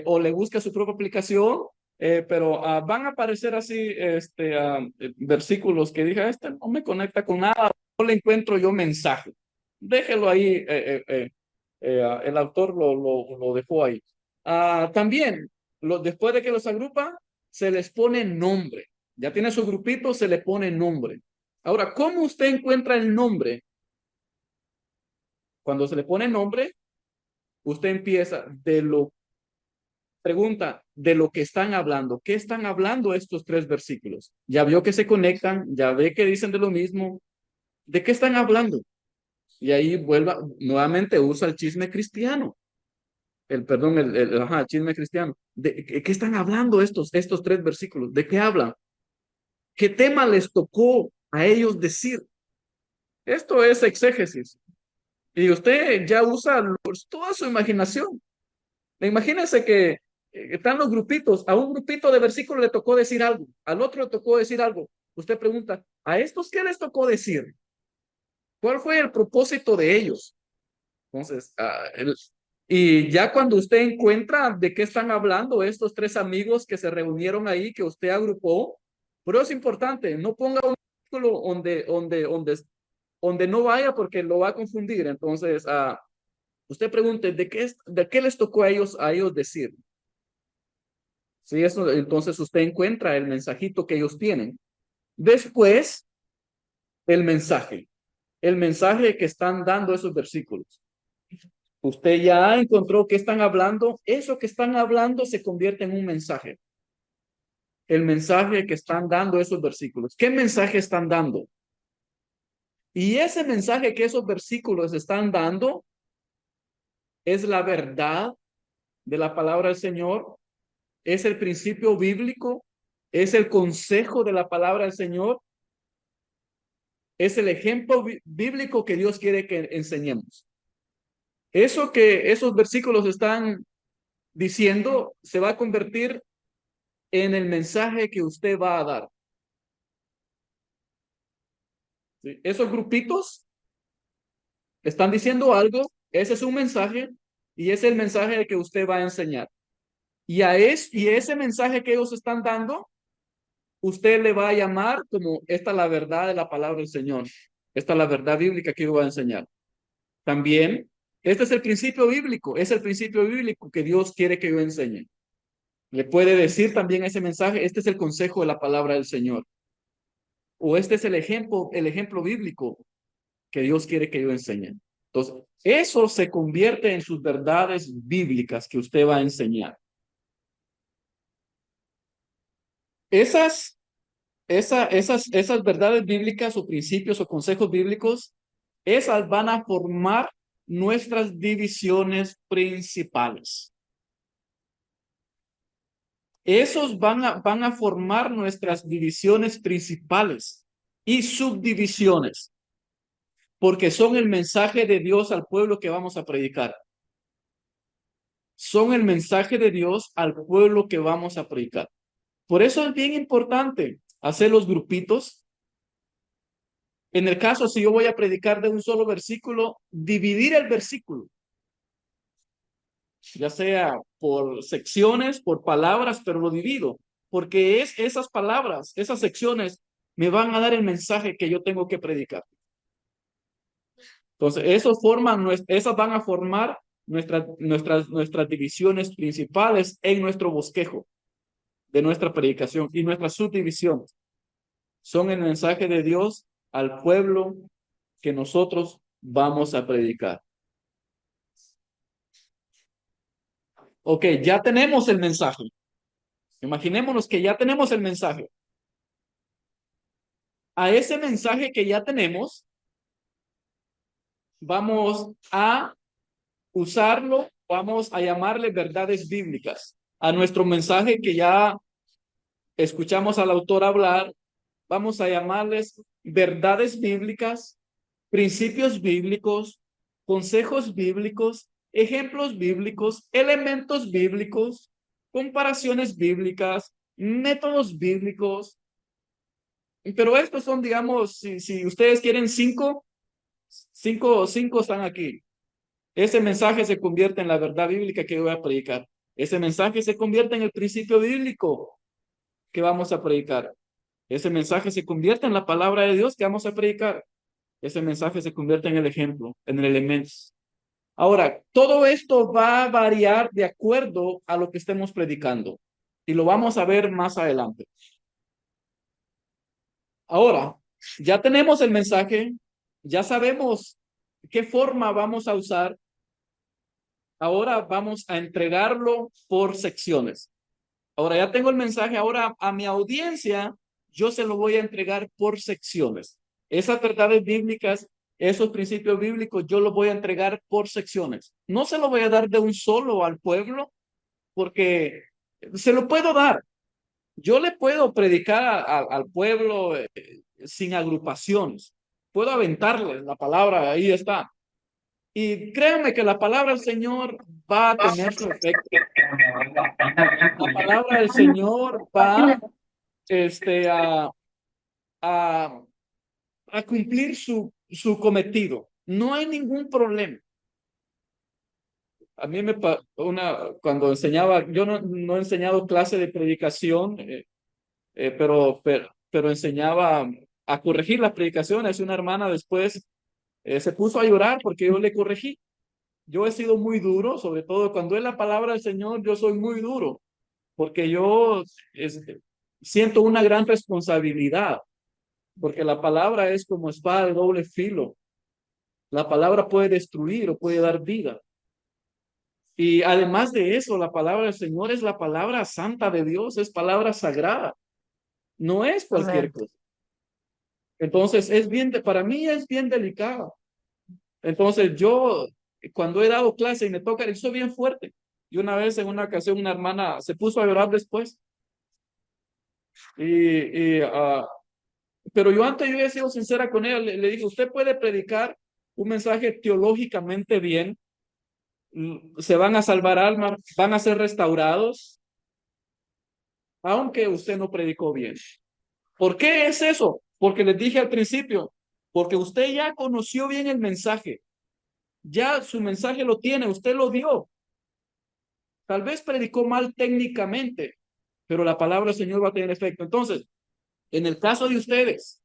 o le busca su propia aplicación. Pero van a aparecer así versículos que diga, este no me conecta con nada, no le encuentro yo mensaje. Déjelo ahí, el autor lo dejó ahí. También, después de que los agrupa, se les pone nombre. Ya tiene su grupito, se le pone nombre. Ahora, ¿cómo usted encuentra el nombre? Cuando se le pone nombre, usted empieza pregunta de lo que están hablando. ¿Qué están hablando estos tres versículos? Ya vio que se conectan, ya ve que dicen de lo mismo. ¿De qué están hablando? Y ahí vuelva, nuevamente usa el chisme cristiano. Perdón, el chisme cristiano. ¿De qué están hablando estos tres versículos? ¿De qué hablan? ¿Qué tema les tocó a ellos decir? Esto es exégesis. Y usted ya usa toda su imaginación. Imagínense que están los grupitos. A un grupito de versículos le tocó decir algo. Al otro le tocó decir algo. Usted pregunta, ¿a estos qué les tocó decir? ¿Cuál fue el propósito de ellos? Entonces, y ya cuando usted encuentra de qué están hablando estos tres amigos que se reunieron ahí, que usted agrupó, pero es importante, no ponga un artículo donde no vaya porque lo va a confundir. Entonces, usted pregunte, ¿de qué les tocó a ellos decir? Sí, eso, entonces usted encuentra el mensajito que ellos tienen. Después, el mensaje que están dando esos versículos. Usted ya encontró que están hablando, eso que están hablando se convierte en un mensaje. El mensaje que están dando esos versículos. ¿Qué mensaje están dando? Y ese mensaje que esos versículos están dando es la verdad de la palabra del Señor, es el principio bíblico, es el consejo de la palabra del Señor, es el ejemplo bíblico que Dios quiere que enseñemos. Eso que esos versículos están diciendo se va a convertir en el mensaje que usted va a dar. ¿Sí? Esos grupitos están diciendo algo, ese es un mensaje y es el mensaje que usted va a enseñar. Y ese mensaje que ellos están dando, usted le va a llamar como esta es la verdad de la palabra del Señor. Esta es la verdad bíblica que yo voy a enseñar. También, este es el principio bíblico, es el principio bíblico que Dios quiere que yo enseñe. Le puede decir también ese mensaje, este es el consejo de la palabra del Señor. o este es el ejemplo bíblico que Dios quiere que yo enseñe. Entonces, eso se convierte en sus verdades bíblicas que usted va a enseñar. Esas verdades bíblicas o principios o consejos bíblicos, esas van a formar nuestras divisiones principales. Esos van a formar nuestras divisiones principales y subdivisiones, porque son el mensaje de Dios al pueblo que vamos a predicar. Son el mensaje de Dios al pueblo que vamos a predicar. Por eso es bien importante hacer los grupitos. En el caso, si yo voy a predicar de un solo versículo, dividir el versículo, ya sea por secciones, por palabras, pero lo divido, porque esas palabras, esas secciones me van a dar el mensaje que yo tengo que predicar. Entonces, esas van a formar nuestras divisiones principales en nuestro bosquejo de nuestra predicación, y nuestras subdivisiones son el mensaje de Dios al pueblo que nosotros vamos a predicar. Ok, ya tenemos el mensaje. Imaginémonos que ya tenemos el mensaje. A ese mensaje que ya tenemos, vamos a usarlo, vamos a llamarle verdades bíblicas. A nuestro mensaje que ya escuchamos al autor hablar, vamos a llamarles verdades bíblicas, principios bíblicos, consejos bíblicos, ejemplos bíblicos, elementos bíblicos, comparaciones bíblicas, métodos bíblicos. Pero estos son, digamos, si ustedes quieren cinco están aquí. Ese mensaje se convierte en la verdad bíblica que voy a predicar. Ese mensaje se convierte en el principio bíblico que vamos a predicar. Ese mensaje se convierte en la palabra de Dios que vamos a predicar. Ese mensaje se convierte en el ejemplo, en el elemento. Ahora, todo esto va a variar de acuerdo a lo que estemos predicando. Y lo vamos a ver más adelante. Ahora, ya tenemos el mensaje, ya sabemos qué forma vamos a usar. Ahora vamos a entregarlo por secciones. Ahora ya tengo el mensaje, ahora a mi audiencia yo se lo voy a entregar por secciones. Esas verdades bíblicas, esos principios bíblicos, yo los voy a entregar por secciones. No se lo voy a dar de un solo al pueblo, porque se lo puedo dar. Yo le puedo predicar al pueblo sin agrupaciones. Puedo aventarles la palabra, ahí está. Y créanme que la palabra del Señor va a tener su efecto. La palabra del Señor va a, a, a cumplir su cometido. No hay ningún problema. A mí cuando enseñaba, yo no he enseñado clase de predicación, pero enseñaba a corregir las predicaciones. Una hermana después se puso a llorar porque yo le corregí. Yo he sido muy duro, sobre todo cuando es la palabra del Señor, yo soy muy duro, porque yo siento una gran responsabilidad, porque la palabra es como espada de doble filo. La palabra puede destruir o puede dar vida. Y además de eso, la palabra del Señor es la palabra santa de Dios, es palabra sagrada, no es cualquier cosa. Entonces, para mí es bien delicado. Entonces, yo, cuando he dado clase y me toca, soy bien fuerte. Y una vez, en una ocasión, una hermana se puso a llorar después. Pero yo antes yo he sido sincera con ella, le dije, usted puede predicar un mensaje teológicamente bien, se van a salvar almas, van a ser restaurados, aunque usted no predicó bien. ¿Por qué es eso? Porque les dije al principio, porque usted ya conoció bien el mensaje, ya su mensaje lo tiene, usted lo dio. Tal vez predicó mal técnicamente, pero la palabra del Señor va a tener efecto. Entonces, en el caso de ustedes,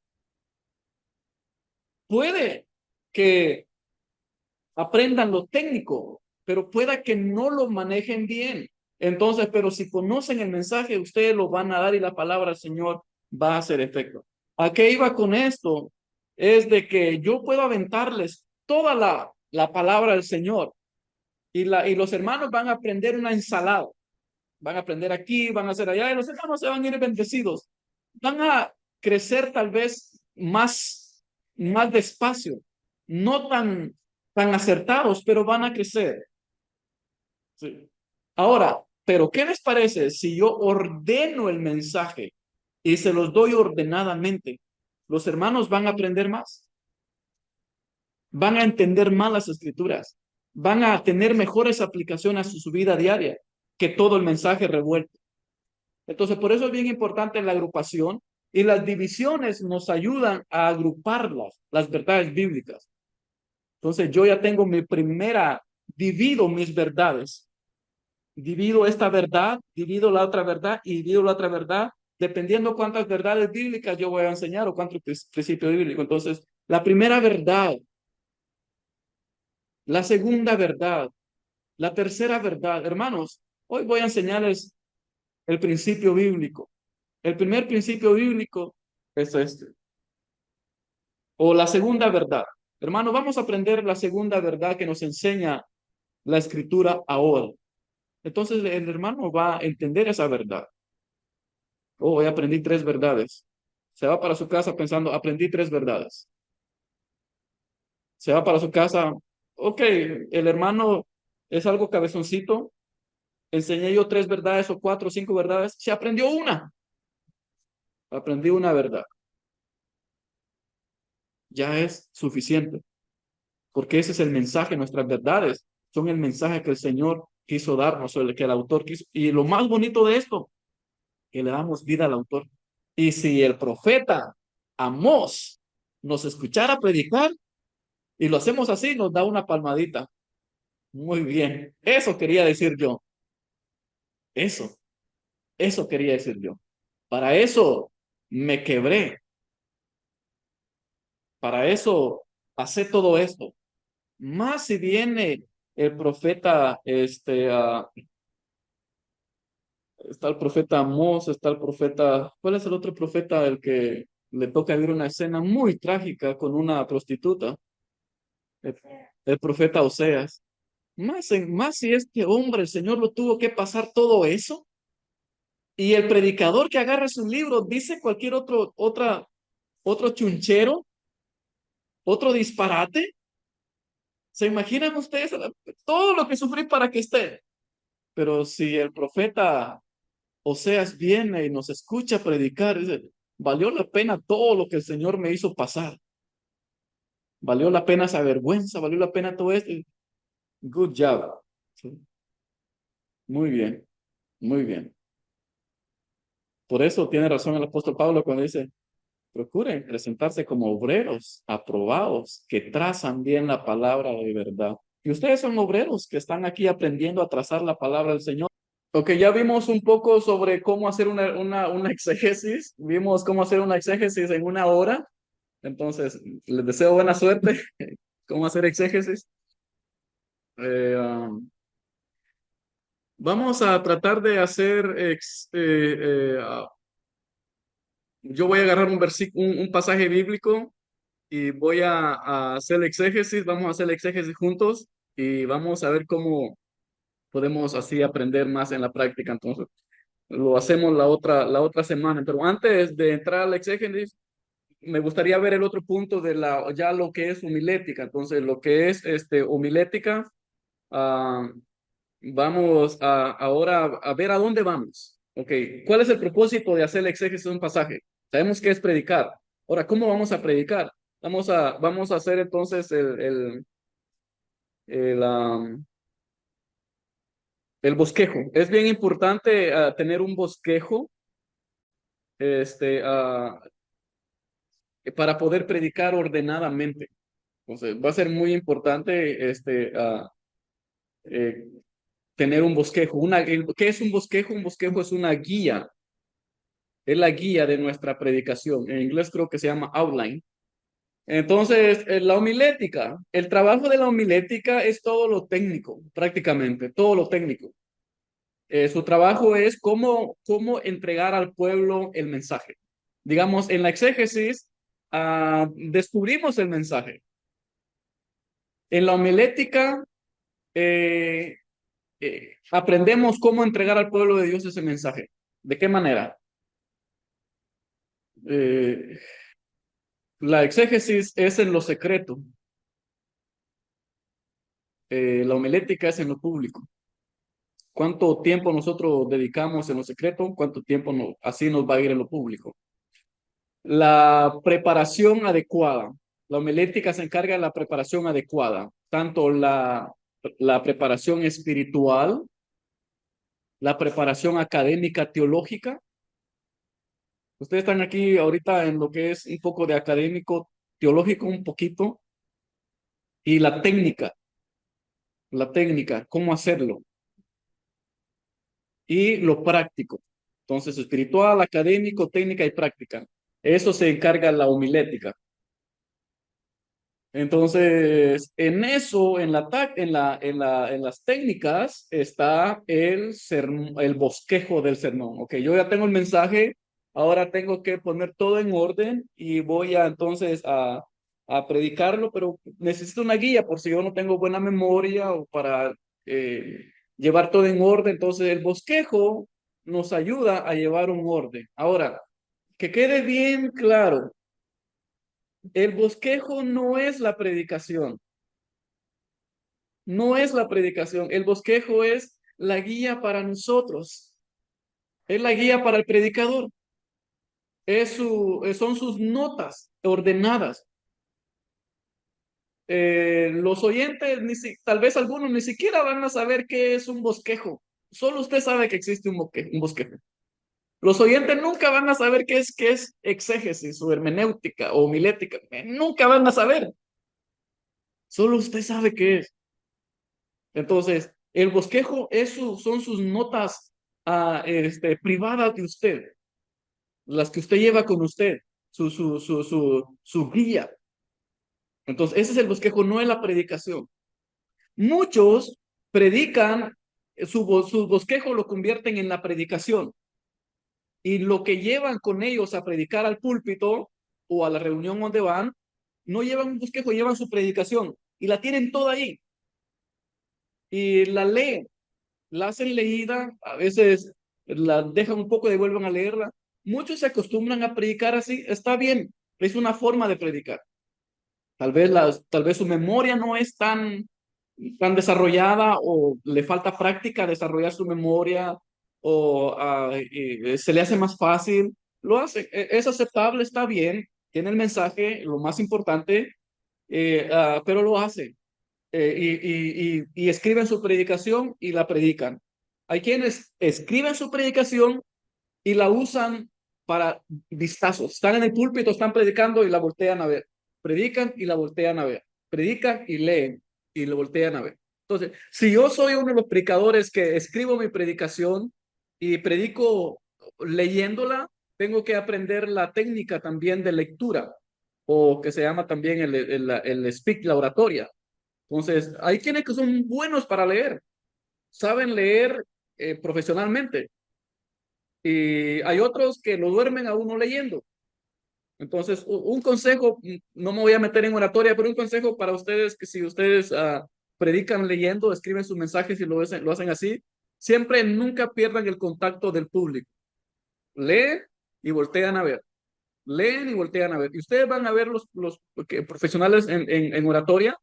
puede que aprendan lo técnico, pero pueda que no lo manejen bien. Entonces, pero si conocen el mensaje, ustedes lo van a dar y la palabra del Señor va a hacer efecto. ¿A qué iba con esto? Es de que yo puedo aventarles toda la palabra del Señor y los hermanos van a aprender una ensalada. Van a aprender aquí, van a hacer allá y los hermanos se van a ir bendecidos. Van a crecer tal vez más despacio, no tan acertados, pero van a crecer. Sí. Ahora, pero ¿qué les parece si yo ordeno el mensaje y se los doy ordenadamente? Los hermanos van a aprender más, van a entender más las escrituras, van a tener mejores aplicaciones a su vida diaria que todo el mensaje revuelto. Entonces, por eso es bien importante la agrupación y las divisiones nos ayudan a agrupar las verdades bíblicas. Entonces, yo ya tengo divido mis verdades. Divido esta verdad, divido la otra verdad y divido la otra verdad, dependiendo cuántas verdades bíblicas yo voy a enseñar o cuántos principios bíblicos. Entonces, la primera verdad, la segunda verdad, la tercera verdad. Hermanos, hoy voy a enseñarles el principio bíblico. El primer principio bíblico es este. O la segunda verdad. Hermano, vamos a aprender la segunda verdad que nos enseña la escritura ahora. Entonces el hermano va a entender esa verdad. Oh, hoy aprendí tres verdades. Se va para su casa pensando, aprendí tres verdades. Se va para su casa, ok, el hermano es algo cabezoncito. Enseñé yo tres verdades o cuatro o cinco verdades. Se aprendió una. Aprendí una verdad. Ya es suficiente. Porque ese es el mensaje, nuestras verdades son el mensaje que el Señor quiso darnos, o el que el autor quiso. Y lo más bonito de esto, que le damos vida al autor. Y si el profeta Amós nos escuchara predicar y lo hacemos así, nos da una palmadita. Muy bien, eso quería decir yo. Eso, eso quería decir yo. Para eso me quebré. Para eso pasé todo esto. Más si viene el profeta, está el profeta Amós, está el profeta, ¿cuál es el otro profeta? El que le toca vivir una escena muy trágica con una prostituta, el, el profeta Oseas. Más si este hombre, el Señor lo tuvo que pasar todo eso, y el predicador que agarra su libro dice cualquier otro chunchero, otro disparate. ¿Se imaginan ustedes todo lo que sufrí para que esté? Pero si el profeta Oseas viene y nos escucha predicar, dice, valió la pena todo lo que el Señor me hizo pasar. Valió la pena esa vergüenza, valió la pena todo esto. Good job. Sí. Muy bien, muy bien. Por eso tiene razón el apóstol Pablo cuando dice, procuren presentarse como obreros aprobados, que trazan bien la palabra de verdad. Y ustedes son obreros que están aquí aprendiendo a trazar la palabra del Señor. Ok, ya vimos un poco sobre cómo hacer una exégesis. Vimos cómo hacer una exégesis en una hora. Entonces, les deseo buena suerte. ¿Cómo hacer exégesis? Vamos a tratar de hacer... yo voy a agarrar un pasaje bíblico y voy a hacer el exégesis. Vamos a hacer el exégesis juntos y vamos a ver cómo podemos así aprender más en la práctica. Entonces, lo hacemos la otra semana. Pero antes de entrar al exégesis, me gustaría ver el otro punto ya lo que es homilética. Entonces, lo que es homilética, ah, vamos ahora a ver a dónde vamos. Ok, ¿cuál es el propósito de hacer el exégesis de un pasaje? Sabemos que es predicar. Ahora, ¿cómo vamos a predicar? Vamos a hacer entonces el, am, el bosquejo. Es bien importante tener un bosquejo este, ah, para poder predicar ordenadamente. Entonces, va a ser muy importante eh, tener un bosquejo. ¿Qué es un bosquejo? Un bosquejo es una guía, es la guía de nuestra predicación. En inglés creo que se llama outline. Entonces, la homilética, el trabajo de la homilética es todo lo técnico, prácticamente, todo lo técnico. Su trabajo es cómo entregar al pueblo el mensaje. Digamos, en la exégesis descubrimos el mensaje. En la homilética eh, aprendemos cómo entregar al pueblo de Dios ese mensaje. ¿De qué manera? Eh, la exégesis es en lo secreto, la homilética es en lo público. ¿Cuánto tiempo nosotros dedicamos en lo secreto? ¿Cuánto tiempo así nos va a ir en lo público? La preparación adecuada. La homilética se encarga de la preparación adecuada, tanto la preparación espiritual, la preparación académica teológica. Ustedes están aquí ahorita en lo que es un poco de académico teológico, un poquito, y la técnica, cómo hacerlo, y lo práctico. Entonces, espiritual, académico, técnica y práctica. Eso se encarga la homilética. Entonces, en eso, en las técnicas, está el bosquejo del sermón. Ok, yo ya tengo el mensaje, ahora tengo que poner todo en orden y voy a entonces a predicarlo, pero necesito una guía por si yo no tengo buena memoria o para eh, llevar todo en orden. Entonces, el bosquejo nos ayuda a llevar un orden. Ahora, que quede bien claro. El bosquejo no es la predicación, no es la predicación. El bosquejo es la guía para nosotros, es la guía para el predicador, son sus notas ordenadas. Los oyentes, tal vez algunos ni siquiera van a saber qué es un bosquejo. Solo usted sabe que existe un bosquejo. Los oyentes nunca van a saber qué es exégesis o hermenéutica o homilética. Nunca van a saber. Solo usted sabe qué es. Entonces, el bosquejo son sus notas privadas de usted, las que usted lleva con usted, su guía. Entonces, ese es el bosquejo, no es la predicación. Muchos predican, su bosquejo lo convierten en la predicación. Y lo que llevan con ellos a predicar al púlpito o a la reunión donde van, no llevan un bosquejo, llevan su predicación. Y la tienen toda ahí. Y la leen. La hacen leída, a veces la dejan un poco y vuelven a leerla. Muchos se acostumbran a predicar así, está bien, es una forma de predicar. Tal vez su memoria no es tan desarrollada o le falta práctica a desarrollar su memoria o se le hace más fácil. Lo hace, es aceptable, está bien, tiene el mensaje, lo más importante, pero lo hace y escriben su predicación y la predican. Hay quienes escriben su predicación y la usan para vistazos. Están en el púlpito, están predicando y la voltean a ver. Predican y la voltean a ver. Predican y leen y la voltean a ver. Entonces, si yo soy uno de los predicadores que escribo mi predicación y predico leyéndola, tengo que aprender la técnica también de lectura o que se llama también el speak, la oratoria. Entonces, hay quienes que son buenos para leer, saben leer profesionalmente, y hay otros que lo duermen a uno leyendo. Entonces, un consejo, no me voy a meter en oratoria, pero un consejo para ustedes, que si ustedes predican leyendo, escriben sus mensajes y lo hacen así, siempre nunca pierdan el contacto del público. Leen y voltean a ver. Leen y voltean a ver. Y ustedes van a ver los profesionales en oratoria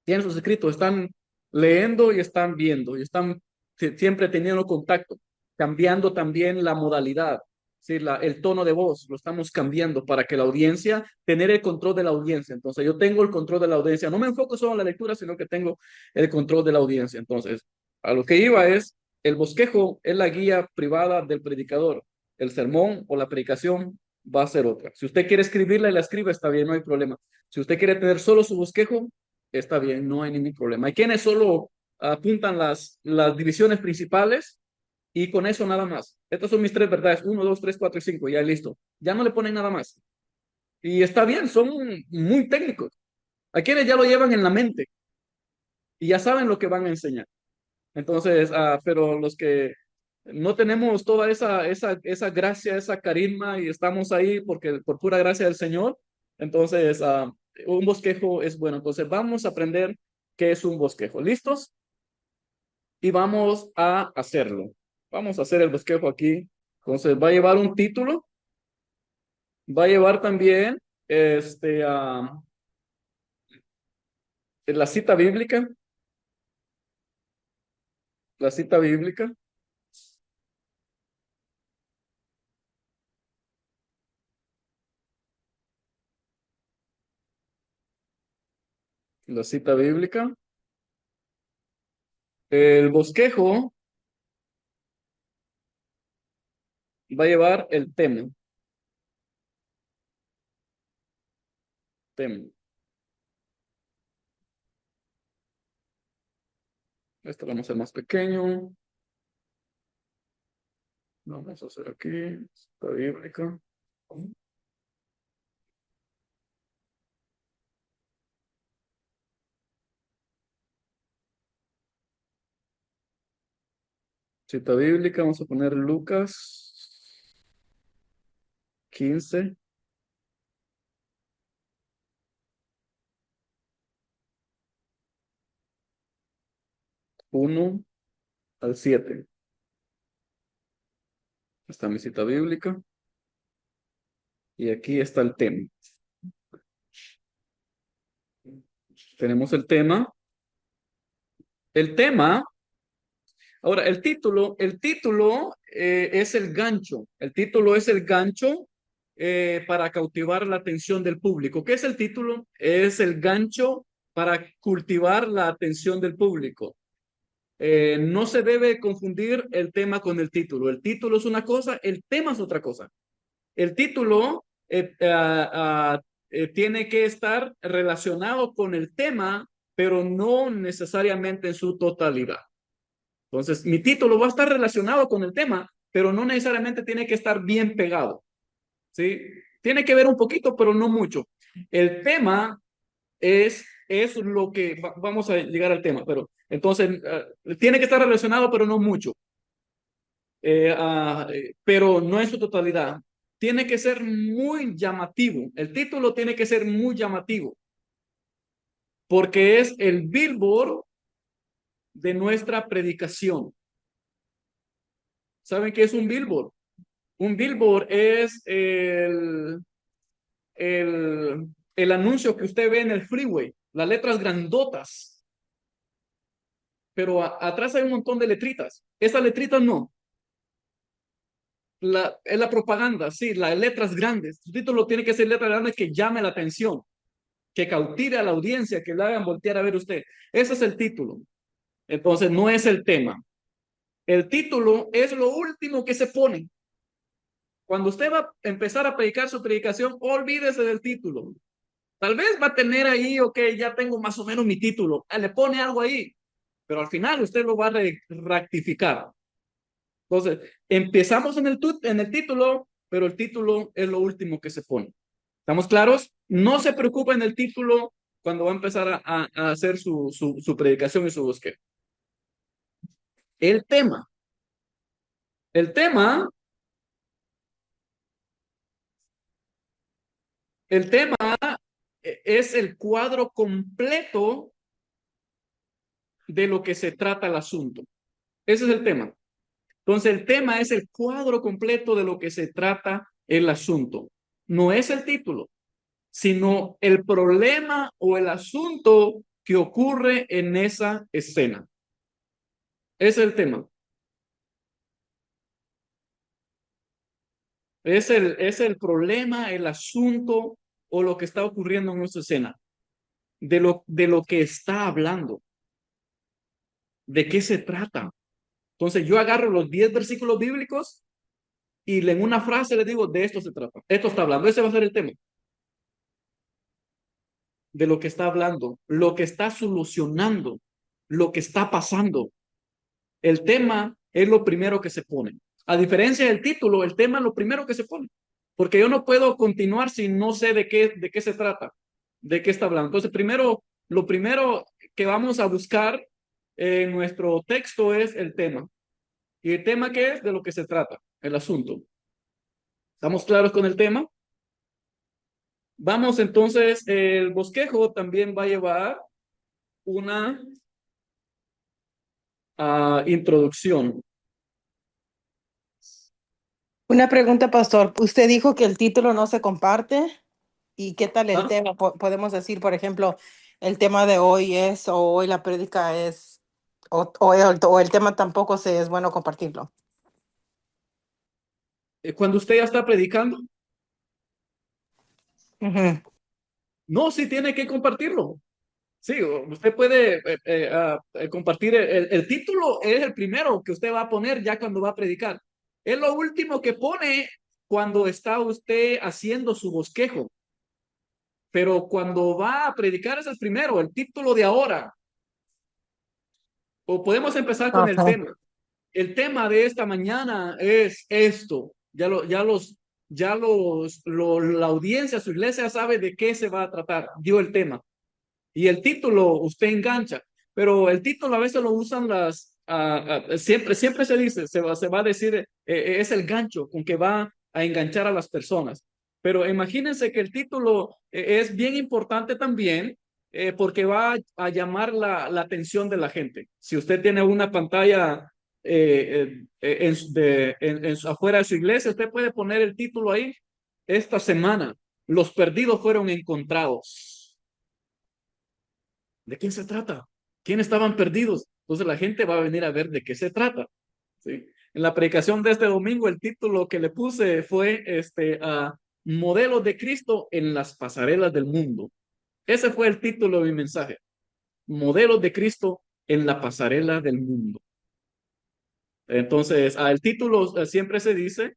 tienen sus escritos, están leyendo y están viendo y están siempre teniendo contacto, cambiando también la modalidad, ¿sí? El tono de voz, lo estamos cambiando para que la audiencia, tener el control de la audiencia. Entonces, yo tengo el control de la audiencia, no me enfoco solo en la lectura, sino que tengo el control de la audiencia. Entonces, a lo que iba es, el bosquejo es la guía privada del predicador, el sermón o la predicación va a ser otra. Si usted quiere escribirla y la escribe, está bien, no hay problema. Si usted quiere tener solo su bosquejo, está bien, no hay ningún problema. Hay quienes solo apuntan las divisiones principales y con eso nada más. Estas son mis tres verdades, 1, 2, 3, 4 y 5, ya listo. Ya no le ponen nada más. Y está bien, son muy técnicos. Hay quienes ya lo llevan en la mente y ya saben lo que van a enseñar. Entonces, pero los que no tenemos toda esa gracia, esa carisma y estamos ahí porque por pura gracia del Señor. Entonces, un bosquejo es bueno. Entonces, vamos a aprender qué es un bosquejo. ¿Listos? Y vamos a hacerlo. Vamos a hacer el bosquejo aquí. Entonces, va a llevar un título. Va a llevar también la cita bíblica. La cita bíblica. La cita bíblica. El bosquejo va a llevar el tema. Tema. Esto lo vamos a hacer más pequeño. Vamos a hacer aquí, cita bíblica. Cita bíblica, vamos a poner Lucas 15, 1 al 7. Está mi cita bíblica. Y aquí está el tema. Tenemos el tema. El tema, ahora el título es el gancho. El título es el gancho para cautivar la atención del público. ¿Qué es el título? Es el gancho para cultivar la atención del público. No se debe confundir el tema con el título. El título es una cosa, el tema es otra cosa. El título tiene que estar relacionado con el tema, pero no necesariamente en su totalidad. Entonces, mi título va a estar relacionado con el tema, pero no necesariamente tiene que estar bien pegado. ¿Sí? Tiene que ver un poquito, pero no mucho. El tema es lo que vamos a llegar al tema, pero entonces tiene que estar relacionado, pero no mucho. Pero no en su totalidad. Tiene que ser muy llamativo. El título tiene que ser muy llamativo, porque es el billboard de nuestra predicación. ¿Saben qué es un billboard? Un billboard es el anuncio que usted ve en el freeway, las letras grandotas, pero atrás hay un montón de letritas. Esas letritas no. Es la propaganda, sí, las letras grandes. Su título tiene que ser letras grandes que llame la atención, que cautive a la audiencia, que le hagan voltear a ver usted. Ese es el título. Entonces, no es el tema. El título es lo último que se pone. Cuando usted va a empezar a predicar su predicación, olvídese del título. Tal vez va a tener ahí, ok, ya tengo más o menos mi título. Le pone algo ahí, pero al final usted lo va a rectificar. Entonces, empezamos en el título, pero el título es lo último que se pone. ¿Estamos claros? No se preocupe en el título cuando va a empezar a hacer su predicación y su búsqueda. El tema. El tema, el tema es el cuadro completo de lo que se trata el asunto. Ese es el tema. Entonces, el tema es el cuadro completo de lo que se trata el asunto. No es el título, sino el problema o el asunto que ocurre en esa escena. Ese es el tema. Es el problema, el asunto o lo que está ocurriendo en esa escena. De lo que está hablando. ¿De qué se trata? Entonces yo agarro los 10 versículos bíblicos y en una frase le digo, de esto se trata. Esto está hablando. Ese va a ser el tema. De lo que está hablando, lo que está solucionando, lo que está pasando. El tema es lo primero que se pone. A diferencia del título, el tema es lo primero que se pone. Porque yo no puedo continuar si no sé de qué se trata, de qué está hablando. Entonces, lo primero que vamos a buscar en nuestro texto es el tema. ¿Y el tema qué es? De lo que se trata, el asunto. ¿Estamos claros con el tema? Vamos entonces, el bosquejo también va a llevar una introducción. Una pregunta, pastor. Usted dijo que el título no se comparte. ¿Y qué tal el ¿Ah? tema? Podemos decir, por ejemplo, el tema de hoy es, o hoy la prédica es, o el tema tampoco se es bueno compartirlo. Cuando usted ya está predicando, Ujú. no, sí tiene que compartirlo. Sí, usted puede compartir el título, es el primero que usted va a poner ya cuando va a predicar. Es lo último que pone cuando está usted haciendo su bosquejo. Pero cuando va a predicar es el primero, el título de ahora. O podemos empezar con el Okay. tema. El tema de esta mañana es esto. La audiencia, su iglesia sabe de qué se va a tratar. Dio el tema. Y el título usted engancha, pero el título a veces lo usan siempre se dice, se va a decir, es el gancho con que va a enganchar a las personas. Pero imagínense que el título es bien importante también porque va a llamar la atención de la gente. Si usted tiene una pantalla afuera de su iglesia, usted puede poner el título ahí. Esta semana, los perdidos fueron encontrados. ¿De quién se trata? ¿Quién estaban perdidos? Entonces la gente va a venir a ver de qué se trata. ¿Sí? En la predicación de este domingo, el título que le puse fue Modelos de Cristo en las pasarelas del mundo. Ese fue el título de mi mensaje. Modelos de Cristo en la pasarela del mundo. Entonces, el título siempre se dice,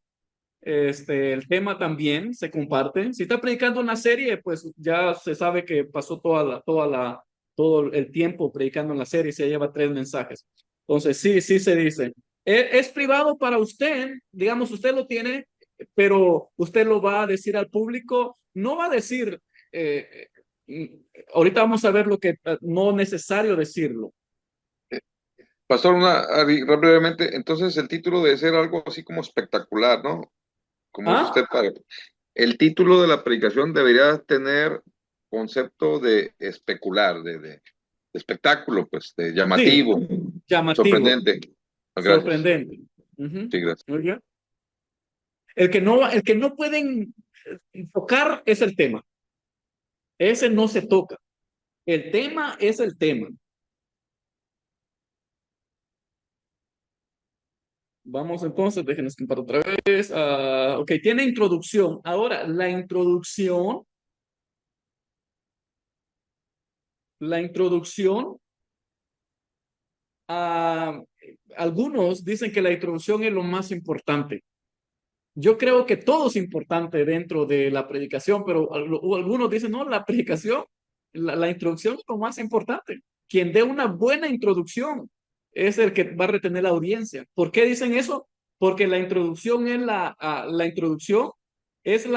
el tema también se comparte. Si está predicando una serie, pues ya se sabe que pasó todo el tiempo predicando en la serie y se lleva 3 mensajes. Entonces, sí se dice. Es privado para usted, digamos, usted lo tiene, pero usted lo va a decir al público, no va a decir, eh, ahorita vamos a ver lo que no es necesario decirlo. Pastor, brevemente, entonces el título debe ser algo así como espectacular, ¿no? Como dice ¿Ah? usted, el título de la predicación debería tener concepto de especular, de espectáculo, pues, de Sí, llamativo, llamativo, sorprendente. Gracias. sorprendente. Ujú. Sí, gracias. Muy bien. El que no pueden tocar es el tema. Ese no se toca. El tema es el tema. Vamos entonces, déjenme escribir otra vez. Ok, tiene introducción. Ahora, la introducción, ah, algunos dicen que la introducción es lo más importante. Yo creo que todo es importante dentro de la predicación, pero algunos dicen, no, la predicación, la introducción es lo más importante. Quien dé una buena introducción es el que va a retener la audiencia. ¿Por qué dicen eso? Porque la introducción es la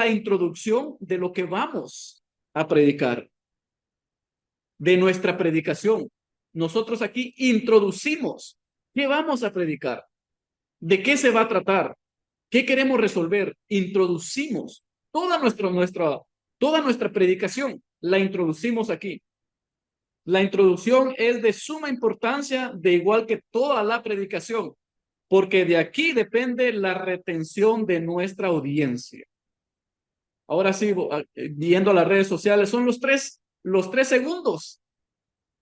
introducción de lo que vamos a predicar, de nuestra predicación. Nosotros aquí introducimos qué vamos a predicar, de qué se va a tratar. ¿Qué queremos resolver? Introducimos toda nuestra predicación, la introducimos aquí. La introducción es de suma importancia, de igual que toda la predicación, porque de aquí depende la retención de nuestra audiencia. Ahora sí, viendo las redes sociales, son los tres segundos.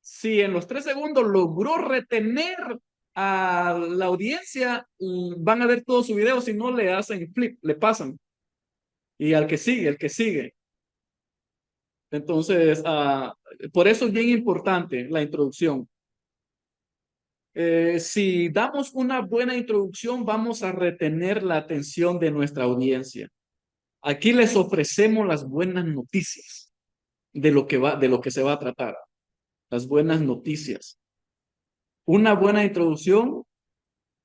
Si en los 3 segundos logró retener a la audiencia, van a ver todo su video, si no le hacen flip, le pasan. Y al que sigue, el que sigue. Entonces, por eso es bien importante la introducción. Si damos una buena introducción, vamos a retener la atención de nuestra audiencia. Aquí les ofrecemos las buenas noticias de lo que se va a tratar. Las buenas noticias. Una buena introducción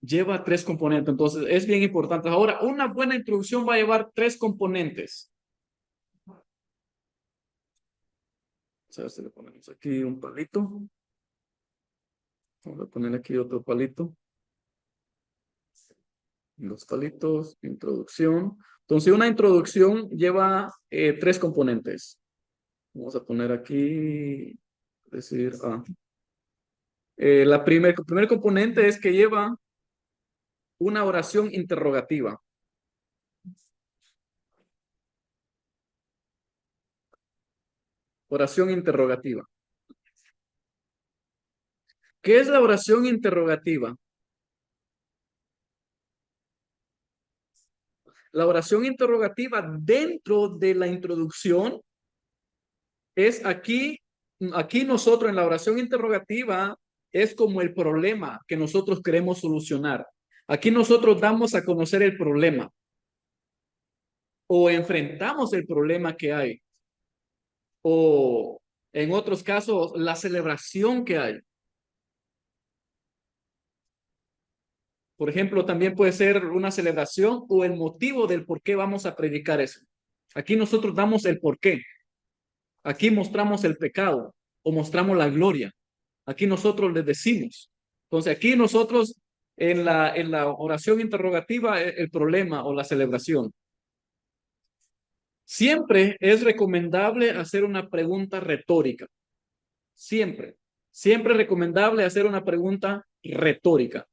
lleva 3 componentes, entonces es bien importante. Ahora, una buena introducción va a llevar 3 componentes. A ver si le ponemos aquí un palito. Vamos a poner aquí otro palito. Los palitos, introducción. Entonces, una introducción lleva tres componentes. Vamos a poner aquí, decir, el primer componente es que lleva una oración interrogativa. Oración interrogativa. ¿Qué es la oración interrogativa? La oración interrogativa dentro de la introducción es aquí nosotros en la oración interrogativa es como el problema que nosotros queremos solucionar. Aquí nosotros damos a conocer el problema o enfrentamos el problema que hay o en otros casos la celebración que hay. Por ejemplo, también puede ser una celebración o el motivo del por qué vamos a predicar eso. Aquí nosotros damos el por qué. Aquí mostramos el pecado o mostramos la gloria. Aquí nosotros les decimos. Entonces, aquí nosotros en la oración interrogativa el problema o la celebración. Siempre es recomendable hacer una pregunta retórica. Siempre. Siempre es recomendable hacer una pregunta retórica.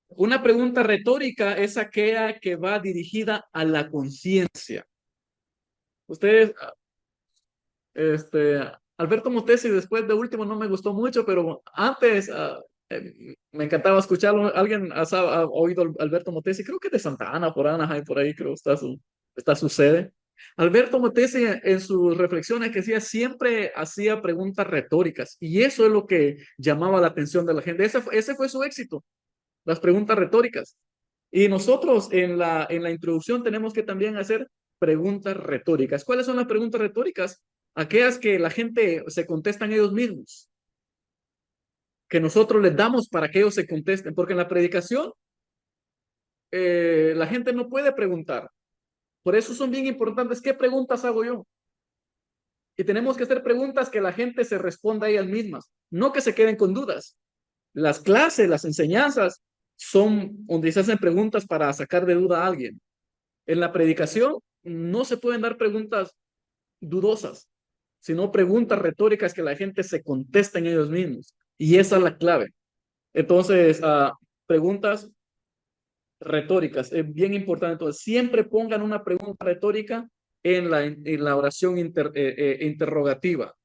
Una pregunta retórica es aquella que va dirigida a la conciencia. Ustedes, este, Alberto Motesi, después de último no me gustó mucho, pero antes me encantaba escucharlo. ¿Alguien ha oído a Alberto Motesi? Creo que de Santa Ana, por Anaheim, por ahí creo que está su sede. Alberto Motesi en sus reflexiones que hacía siempre hacía preguntas retóricas y eso es lo que llamaba la atención de la gente. Ese fue su éxito, las preguntas retóricas. Y nosotros en la introducción tenemos que también hacer preguntas retóricas. ¿Cuáles son las preguntas retóricas? Aquellas que la gente se contestan ellos mismos, que nosotros les damos para que ellos se contesten, porque en la predicación la gente no puede preguntar. Por eso son bien importantes. ¿Qué preguntas hago yo? Y tenemos que hacer preguntas que la gente se responda a ellas mismas, no que se queden con dudas. Las clases, las enseñanzas son donde se hacen preguntas para sacar de duda a alguien. En la predicación no se pueden dar preguntas dudosas, sino preguntas retóricas que la gente se contesta en ellos mismos. Y esa es la clave. Entonces, preguntas retóricas, es bien importante. Entonces, siempre pongan una pregunta retórica en la oración interrogativa.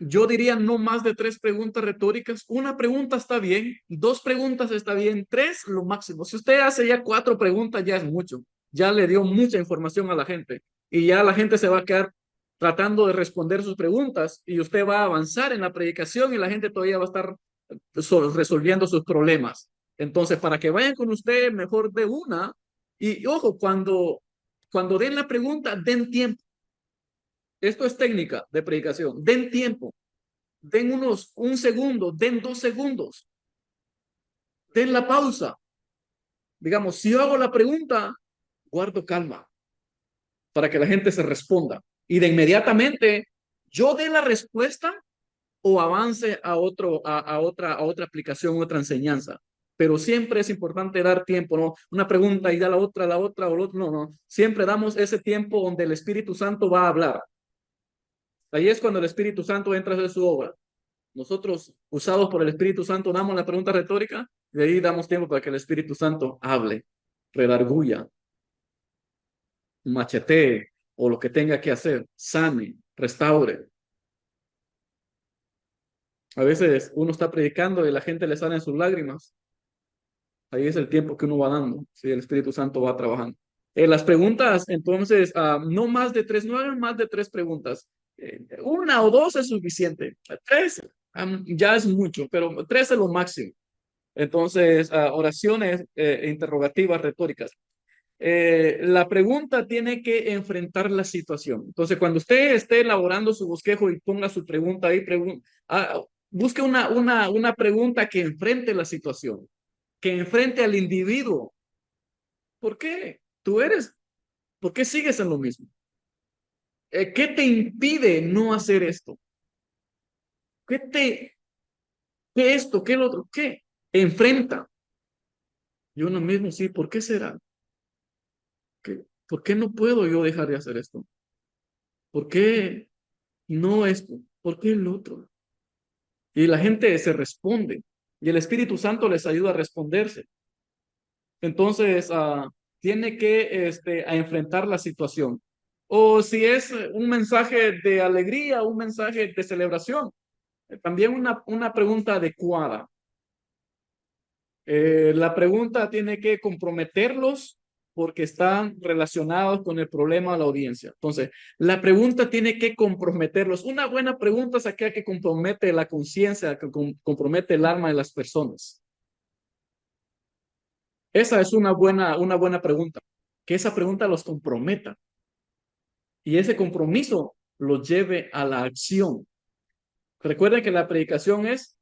Yo diría no más de 3 preguntas retóricas. Una pregunta está bien, 2 preguntas está bien, 3 lo máximo. Si usted hace ya 4 preguntas, ya es mucho. Ya le dio mucha información a la gente y ya la gente se va a quedar tratando de responder sus preguntas y usted va a avanzar en la predicación y la gente todavía va a estar resolviendo sus problemas. Entonces, para que vayan con usted, mejor de una. Y ojo, cuando den la pregunta, den tiempo. Esto es técnica de predicación. Den tiempo. Den un segundo, den 2 segundos. Den la pausa. Digamos, si yo hago la pregunta, guardo calma para que la gente se responda. Y de inmediatamente yo dé la respuesta o avance a otra aplicación, otra enseñanza. Pero siempre es importante dar tiempo, ¿no? Una pregunta y da la otra, o la otra. No, no. Siempre damos ese tiempo donde el Espíritu Santo va a hablar. Ahí es cuando el Espíritu Santo entra a hacer su obra. Nosotros, usados por el Espíritu Santo, damos la pregunta retórica y de ahí damos tiempo para que el Espíritu Santo hable, redarguya, machetee o lo que tenga que hacer, sane, restaure. A veces uno está predicando y la gente le salen sus lágrimas. Ahí es el tiempo que uno va dando, si el Espíritu Santo va trabajando. Las preguntas, entonces, no más de 3, no hagan más de 3 preguntas. 1 o 2 es suficiente. 3 ya es mucho, pero 3 es lo máximo. Entonces, oraciones interrogativas retóricas. La pregunta tiene que enfrentar la situación. Entonces, cuando usted esté elaborando su bosquejo y ponga su pregunta ahí, busque una pregunta que enfrente la situación, que enfrente al individuo. ¿Por qué? ¿Por qué sigues en lo mismo? ¿Qué te impide no hacer esto? ¿Qué esto? ¿Qué el otro? ¿Qué? enfrenta. Y uno mismo, sí, ¿por qué será? ¿Por qué no puedo yo dejar de hacer esto? ¿Por qué no esto? ¿Por qué el otro? Y la gente se responde y el Espíritu Santo les ayuda a responderse. Entonces, tiene que a enfrentar la situación. O si es un mensaje de alegría, un mensaje de celebración, también una pregunta adecuada. La pregunta tiene que comprometerlos porque están relacionados con el problema de la audiencia. Entonces, la pregunta tiene que comprometerlos. Una buena pregunta es aquella que compromete la conciencia, que compromete el alma de las personas. Esa es una buena pregunta. Que esa pregunta los comprometa y ese compromiso los lleve a la acción. Recuerden que la predicación es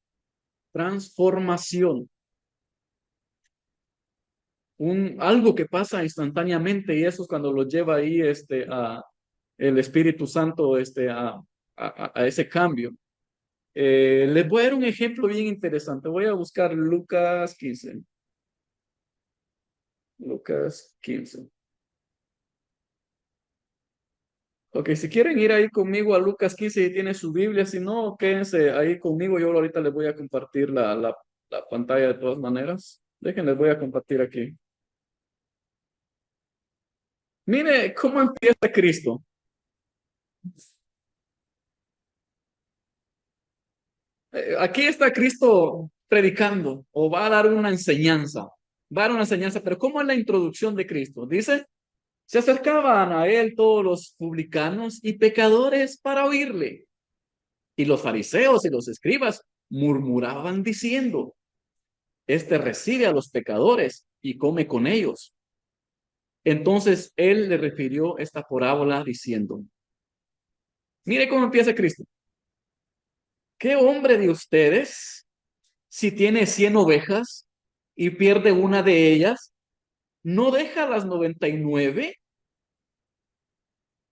transformación. Algo que pasa instantáneamente y eso es cuando lo lleva ahí el Espíritu Santo a ese cambio. Les voy a dar un ejemplo bien interesante. Voy a buscar Lucas 15. Lucas 15. Ok, si quieren ir ahí conmigo a Lucas 15 y tiene su Biblia, si no, quédense ahí conmigo. Yo ahorita les voy a compartir la pantalla de todas maneras. Déjenles, voy a compartir aquí. Mire cómo empieza Cristo. Aquí está Cristo predicando o va a dar una enseñanza. Va a dar una enseñanza, pero ¿cómo es la introducción de Cristo? Dice, se acercaban a él todos los publicanos y pecadores para oírle. Y los fariseos y los escribas murmuraban diciendo, este recibe a los pecadores y come con ellos. Entonces él le refirió esta parábola diciendo, mire cómo empieza Cristo. ¿Qué hombre de ustedes, si tiene 100 ovejas y pierde una de ellas, no deja las 99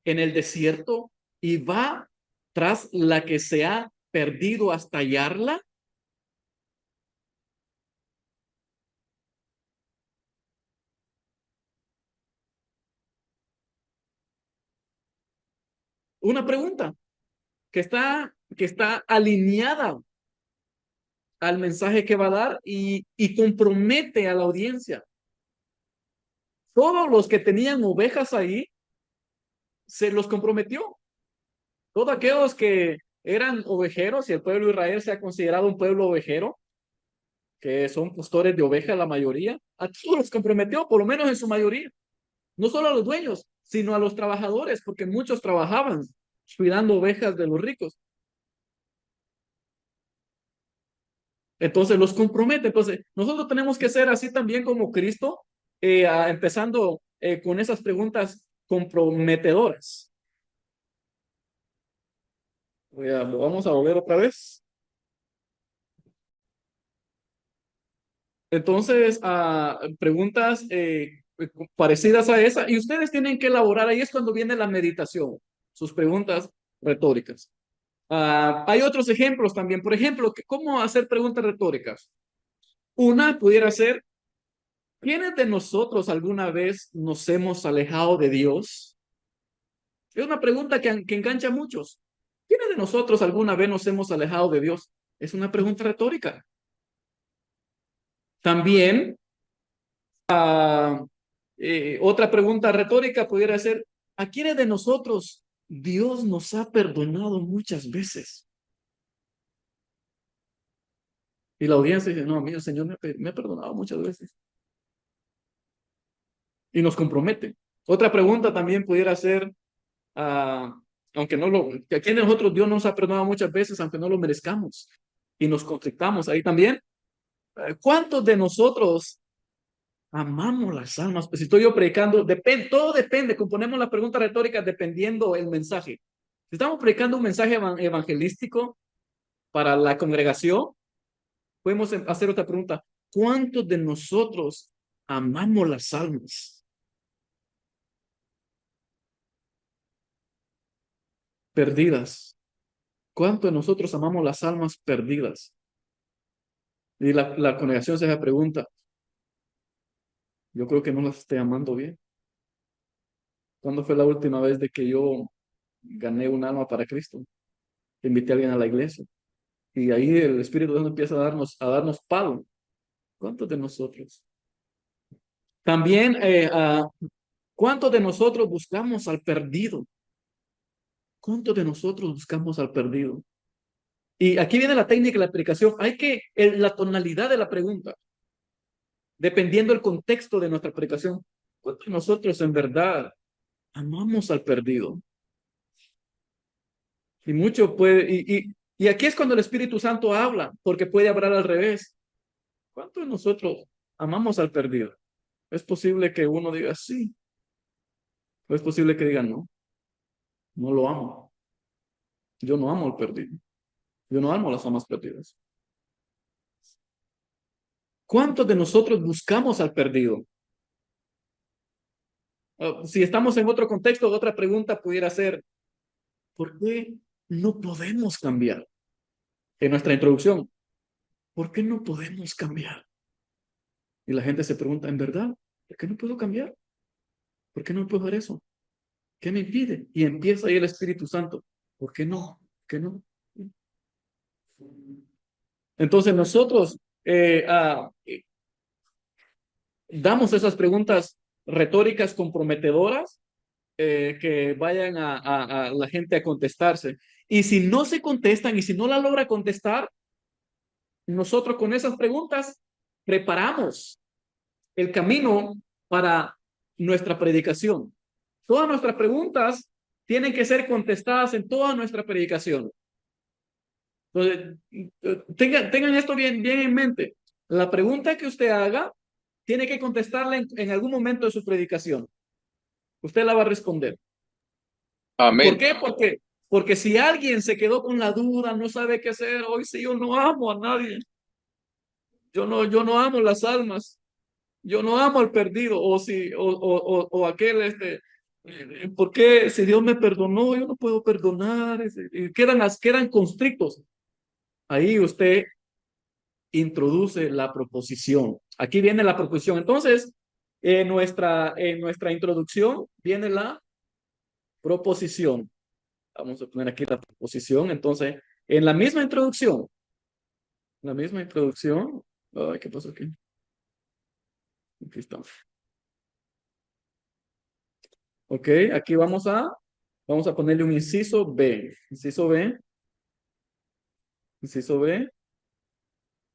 en el desierto y va tras la que se ha perdido hasta hallarla? Una pregunta que está alineada al mensaje que va a dar y compromete a la audiencia. Todos los que tenían ovejas ahí, se los comprometió. Todos aquellos que eran ovejeros, y el pueblo de Israel se ha considerado un pueblo ovejero, que son pastores de ovejas la mayoría, a todos los comprometió, por lo menos en su mayoría. No solo a los dueños, sino a los trabajadores, porque muchos trabajaban cuidando ovejas de los ricos. Entonces los compromete. Entonces nosotros tenemos que ser así también como Cristo, empezando con esas preguntas comprometedoras. Vamos a volver otra vez. Entonces, preguntas parecidas a esa, y ustedes tienen que elaborar, ahí es cuando viene la meditación, sus preguntas retóricas. Hay otros ejemplos también, por ejemplo, ¿cómo hacer preguntas retóricas? Una pudiera ser, ¿quiénes de nosotros alguna vez nos hemos alejado de Dios? Es una pregunta que engancha a muchos. ¿Quiénes de nosotros alguna vez nos hemos alejado de Dios? Es una pregunta retórica. También, otra pregunta retórica pudiera ser, ¿a quiénes de nosotros Dios nos ha perdonado muchas veces? Y la audiencia dice, no, a mí el Señor me ha perdonado muchas veces. Y nos compromete. Otra pregunta también pudiera ser, ah, aunque no lo, que aquí en nosotros Dios nos ha perdonado muchas veces, aunque no lo merezcamos. Y nos conflictamos ahí también. ¿Cuántos de nosotros amamos las almas? Pues si estoy yo predicando, todo depende, componemos la pregunta retórica dependiendo el mensaje. Si estamos predicando un mensaje evangelístico para la congregación, podemos hacer otra pregunta. ¿Cuántos de nosotros amamos las almas perdidas? ¿Cuántos de nosotros amamos las almas perdidas? Y la congregación se pregunta, yo creo que no las estoy amando bien. ¿Cuándo fue la última vez de que yo gané un alma para Cristo? Invité a alguien a la iglesia. Y ahí el Espíritu Santo empieza a darnos palo. ¿Cuántos de nosotros? También, ¿cuántos de nosotros buscamos al perdido? ¿Cuántos de nosotros buscamos al perdido? Y aquí viene la técnica y la aplicación. Hay que, la tonalidad de la pregunta, dependiendo del contexto de nuestra aplicación. ¿Cuántos de nosotros en verdad amamos al perdido? Y mucho puede, y aquí es cuando el Espíritu Santo habla, porque puede hablar al revés. ¿Cuántos de nosotros amamos al perdido? Es posible que uno diga sí, o es posible que diga no, no lo amo. Yo no amo al perdido. Yo no amo a las almas perdidas. ¿Cuántos de nosotros buscamos al perdido? Si estamos en otro contexto, otra pregunta pudiera ser, ¿por qué no podemos cambiar? En nuestra introducción, ¿por qué no podemos cambiar? Y la gente se pregunta, ¿en verdad? ¿Por qué no puedo cambiar? ¿Por qué no puedo hacer eso? ¿Qué me impide? Y empieza ahí el Espíritu Santo. ¿Por qué no? ¿Por qué no? Entonces nosotros damos esas preguntas retóricas comprometedoras que vayan a la gente a contestarse. Y si no se contestan y si no la logra contestar, nosotros con esas preguntas preparamos el camino para nuestra predicación. Todas nuestras preguntas tienen que ser contestadas en toda nuestra predicación. Entonces, tengan esto bien en mente. La pregunta que usted haga tiene que contestarla en algún momento de su predicación. Usted la va a responder. ¿Por Amén. qué? Porque si alguien se quedó con la duda, no sabe qué hacer, hoy sí yo no amo a nadie. Yo no amo las almas. Yo no amo al perdido. O si, o aquel, ¿por qué si Dios me perdonó, yo no puedo perdonar? Y quedan constrictos. Ahí usted introduce la proposición. Aquí viene la proposición. Entonces, en nuestra introducción viene la proposición. Vamos a poner aquí la proposición. Entonces, en la misma introducción, ay, ¿qué pasó aquí? Aquí estamos. Ok, aquí vamos a ponerle un inciso B. Inciso B. Inciso B.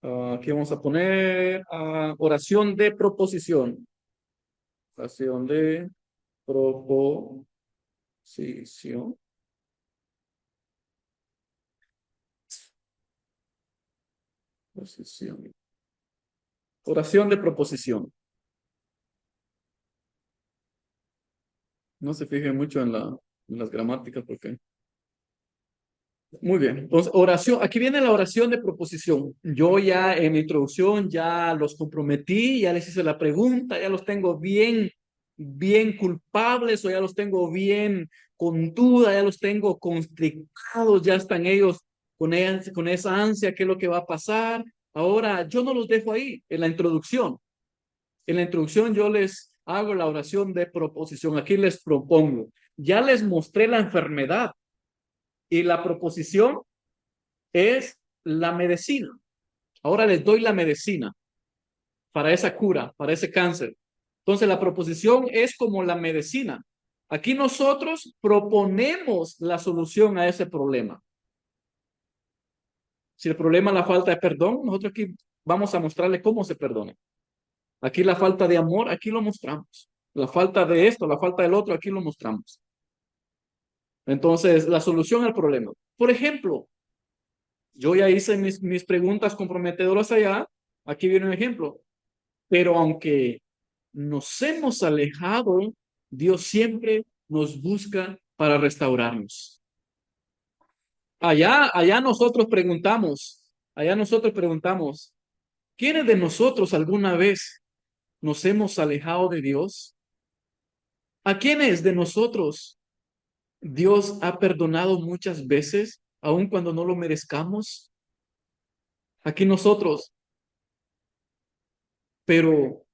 Aquí vamos a poner oración de proposición. Oración de proposición. Proposición. Oración de proposición. No se fijen mucho en las gramáticas porque... Muy bien. Entonces, oración. Aquí viene la oración de proposición. Yo ya en mi introducción ya los comprometí, ya les hice la pregunta, ya los tengo bien culpables o ya los tengo bien con duda, ya los tengo constrictados, ya están ellos con esa ansia, qué es lo que va a pasar. Ahora, yo no los dejo ahí en la introducción. En la introducción yo les hago la oración de proposición. Aquí les propongo. Ya les mostré la enfermedad y la proposición es la medicina. Ahora les doy la medicina para esa cura, para ese cáncer. Entonces la proposición es como la medicina. Aquí nosotros proponemos la solución a ese problema. Si el problema es la falta de perdón, nosotros aquí vamos a mostrarle cómo se perdona. Aquí la falta de amor, aquí lo mostramos. La falta de esto, la falta del otro, aquí lo mostramos. Entonces, la solución al problema. Por ejemplo, yo ya hice mis preguntas comprometedoras allá. Aquí viene un ejemplo. Pero aunque nos hemos alejado, Dios siempre nos busca para restaurarnos. Allá nosotros preguntamos, ¿quiénes de nosotros alguna vez nos hemos alejado de Dios? ¿A quiénes de nosotros Dios ha perdonado muchas veces, aun cuando no lo merezcamos? Aquí nosotros Pero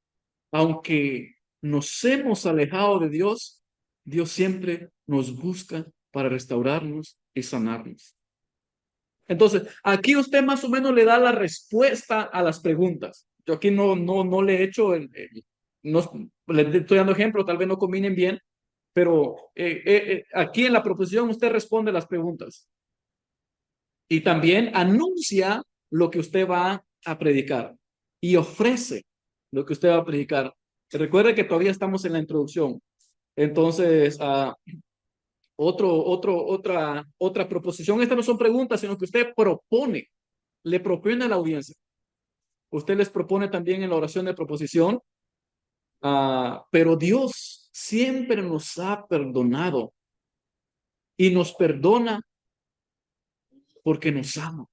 aunque nos hemos alejado de Dios, Dios siempre nos busca para restaurarnos y sanarnos. Entonces, aquí usted más o menos le da la respuesta a las preguntas. Yo aquí no le he hecho no, le estoy dando ejemplos, tal vez no combinen bien, pero aquí en la proposición usted responde las preguntas y también anuncia lo que usted va a predicar y ofrece lo que usted va a predicar. Recuerde que todavía estamos en la introducción. Entonces, otra proposición. Estas no son preguntas, sino que usted propone, le propone a la audiencia. Usted les propone también en la oración de proposición, pero Dios siempre nos ha perdonado y nos perdona porque nos ama.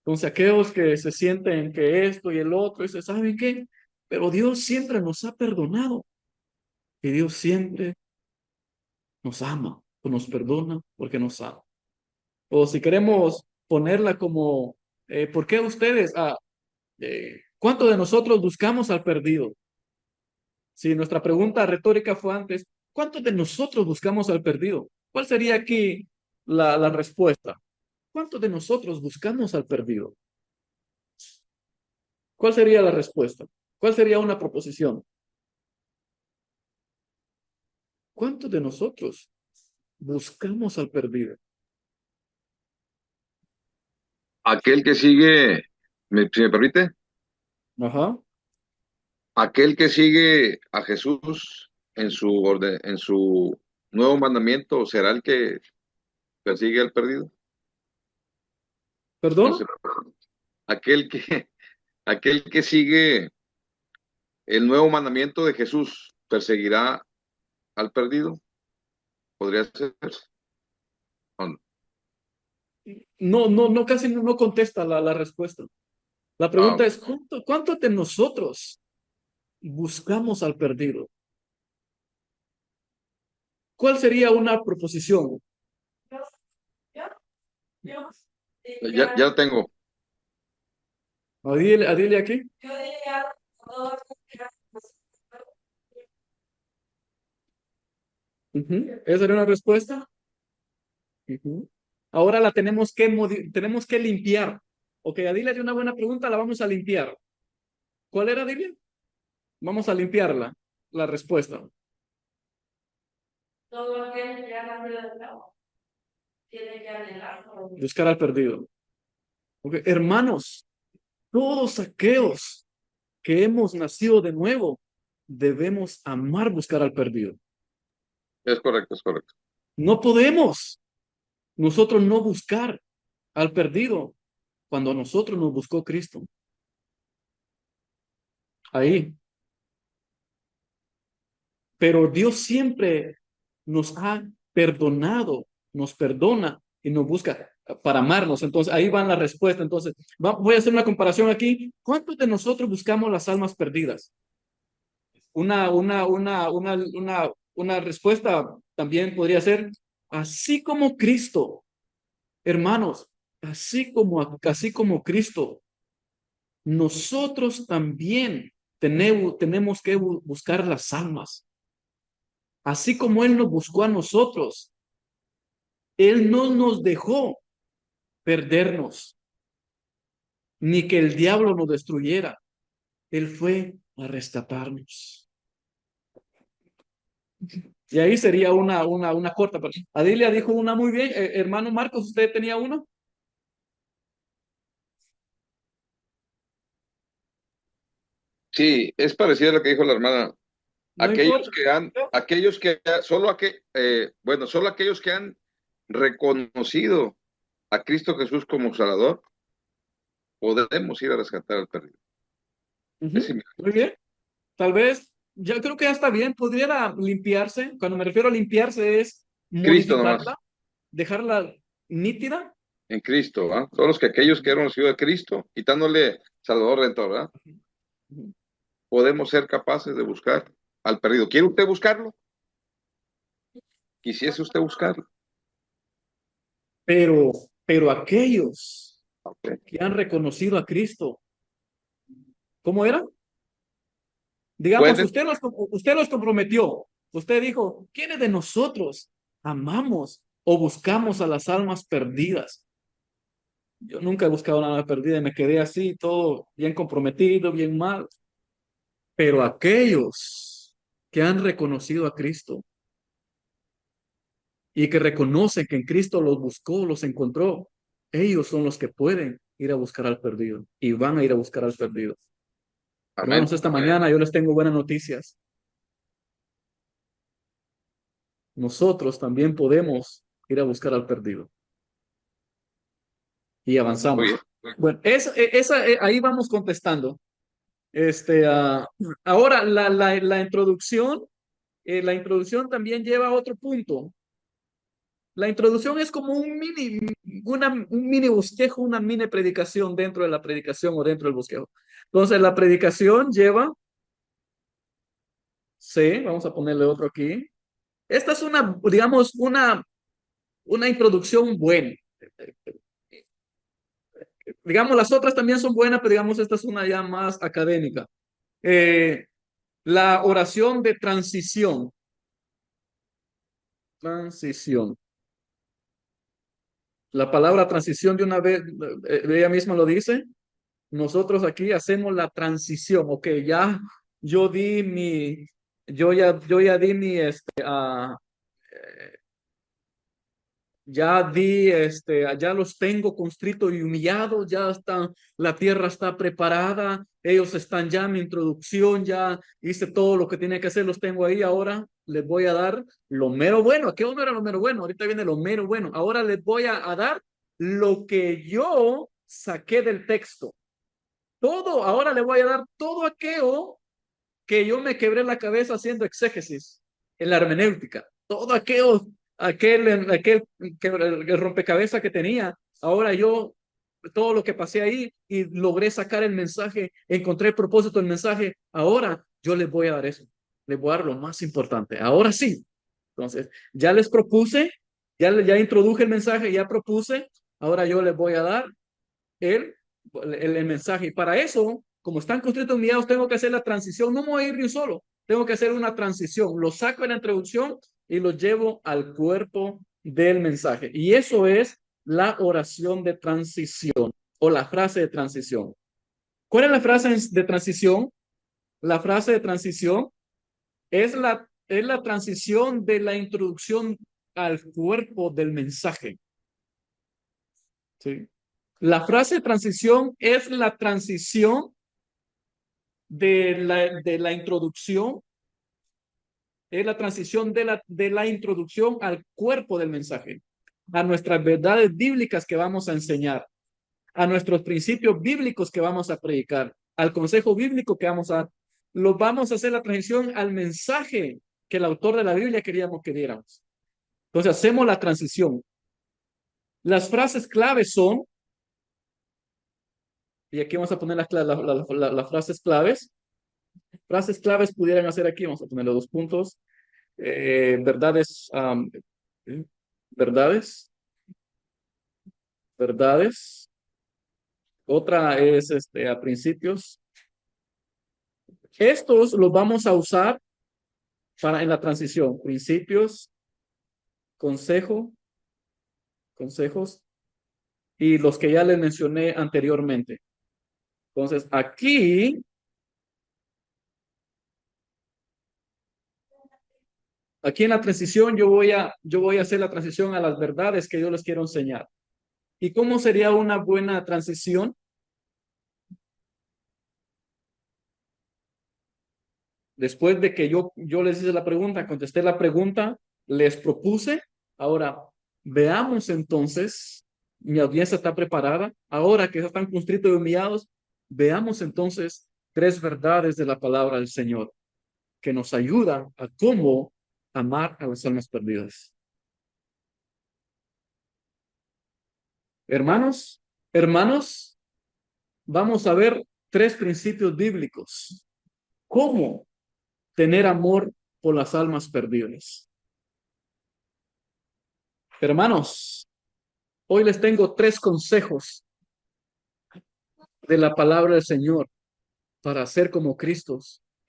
Entonces, aquellos que se sienten que esto y el otro, dicen, ¿saben qué? Pero Dios siempre nos ha perdonado y Dios siempre nos ama o nos perdona porque nos ama. O si queremos ponerla como, ¿por qué ustedes, cuántos de nosotros buscamos al perdido? Si nuestra pregunta retórica fue antes, ¿cuántos de nosotros buscamos al perdido? ¿Cuál sería aquí la respuesta? ¿Cuántos de nosotros buscamos al perdido? ¿Cuál sería la respuesta? ¿Cuál sería una proposición? ¿Cuántos de nosotros buscamos al perdido? Aquel que sigue, si me permite, Ajá. aquel que sigue a Jesús en su orden, en su nuevo mandamiento, será el que persigue al perdido. No ¿Perdón? sé, aquel que, aquel que sigue el nuevo mandamiento de Jesús, perseguirá al perdido. Podría ser. ¿O no? No, casi no contesta la respuesta. La Ah, pregunta es, ¿cuántos de nosotros buscamos al perdido? ¿Cuál sería una proposición? ya lo tengo. Adile aquí. ¿Esa sería una respuesta? Ujú. Ahora la tenemos que limpiar. Ok, Adile dio una buena pregunta, la vamos a limpiar. ¿Cuál era, Adile? Vamos a limpiarla, la respuesta. Todo aquel que ha nacido de nuevo tiene que anhelarlo. Buscar al perdido. Ok, hermanos, todos aquellos que hemos nacido de nuevo, debemos amar buscar al perdido. Es correcto, es correcto. No podemos nosotros no buscar al perdido cuando a nosotros nos buscó Cristo. Ahí. Pero Dios siempre nos ha perdonado, nos perdona y nos busca para amarnos. Entonces, ahí van la respuesta. Entonces, voy a hacer una comparación aquí. ¿Cuántos de nosotros buscamos las almas perdidas? Una respuesta también podría ser, así como Cristo, hermanos, así como Cristo, nosotros también tenemos que buscar las almas. Así como Él nos buscó a nosotros, Él no nos dejó perdernos, ni que el diablo nos destruyera. Él fue a rescatarnos. Y ahí sería una corta. Adilia dijo una muy bien. Hermano Marcos, ¿usted tenía uno? Sí, es parecido a lo que dijo la hermana. No importa. Solo aquellos que han reconocido a Cristo Jesús como Salvador, podemos ir a rescatar al perdido. Es Ujú, similar. muy bien. Tal vez, ya creo que ya está bien. Pudiera limpiarse. Cuando me refiero a limpiarse es Cristo nomás, modificarla, dejarla nítida. en Cristo, ¿va? Todos aquellos que han conocido a Cristo, quitándole Salvador Redentor, ¿verdad? Ujú. Podemos ser capaces de buscar al perdido. ¿Quiere usted buscarlo? ¿Quisiese usted buscarlo? Pero aquellos Ok. que han reconocido a Cristo, ¿cómo era? Digamos, pueden, usted los comprometió. Usted dijo, ¿quiénes de nosotros amamos o buscamos a las almas perdidas? Yo nunca he buscado una alma perdida y me quedé así, todo bien comprometido, bien mal. Pero aquellos que han reconocido a Cristo y que reconocen que en Cristo los buscó, los encontró, ellos son los que pueden ir a buscar al perdido y van a ir a buscar al perdido. Hermanos, amén. esta mañana yo les tengo buenas noticias. Nosotros también podemos ir a buscar al perdido y Muy avanzamos. bien. Bueno, ahí vamos contestando. Ahora, la introducción también lleva a otro punto. La introducción es como un mini bosquejo, una mini predicación dentro de la predicación o dentro del bosquejo. Entonces, la predicación lleva, sí, vamos a ponerle otro aquí. Esta es digamos, una introducción buena. Digamos, las otras también son buenas, pero digamos, esta es una ya más académica. Eh, la oración de transición. Transición. La palabra transición de una vez, ella misma lo dice. Nosotros aquí hacemos la transición. Ok, ya yo di mi, yo ya di mi, ya di, ya los tengo constritos y humillados, ya están, la tierra está preparada, ellos están ya, mi introducción, ya hice todo lo que tenía que hacer, los tengo ahí, ahora les voy a dar lo mero bueno. ¿Qué no era lo mero bueno? Ahorita viene lo mero bueno. Ahora les voy a dar lo que yo saqué del texto. Todo, ahora le voy a dar todo aquello que yo me quebré la cabeza haciendo exégesis en la hermenéutica. Todo aquel el rompecabezas que tenía. Ahora yo, todo lo que pasé ahí y logré sacar el mensaje, encontré el propósito del mensaje. Ahora yo les voy a dar eso. Les voy a dar lo más importante. Ahora sí. Entonces, ya les propuse, ya introduje el mensaje, ya propuse. Ahora yo les voy a dar el, el mensaje. Y para eso, como están constritos enviados, tengo que hacer la transición. No me voy a ir de un solo. Tengo que hacer una transición. Lo saco de la introducción y lo llevo al cuerpo del mensaje. Y eso es la oración de transición o la frase de transición. ¿Cuál es la frase de transición? La frase de transición es la transición de la introducción al cuerpo del mensaje. ¿Sí? La frase de transición es la transición de la introducción, es la transición de la introducción al cuerpo del mensaje, a nuestras verdades bíblicas que vamos a enseñar, a nuestros principios bíblicos que vamos a predicar, al consejo bíblico que vamos a dar. Lo vamos a hacer la transición al mensaje que el autor de la Biblia queríamos que diéramos. Entonces hacemos la transición. Las frases claves son, y aquí vamos a poner las frases claves. Frases claves pudieran hacer aquí, vamos a ponerle 2 puntos. Verdades, verdades, verdades. Otra es a principios. Estos los vamos a usar en la transición. Principios, consejo, consejos y los que ya les mencioné anteriormente. Entonces, aquí en la transición yo voy a hacer la transición a las verdades que yo les quiero enseñar. ¿Y cómo sería una buena transición? Después de que yo les hice la pregunta, contesté la pregunta, les propuse. Ahora, veamos entonces, mi audiencia está preparada. Ahora que están constritos y humillados, veamos entonces 3 verdades de la palabra del Señor que nos ayudan a cómo amar a las almas perdidas. Hermanos, vamos a ver 3 principios bíblicos. ¿Cómo tener amor por las almas perdidas? Hermanos, hoy les tengo 3 consejos de la palabra del Señor para ser como Cristo,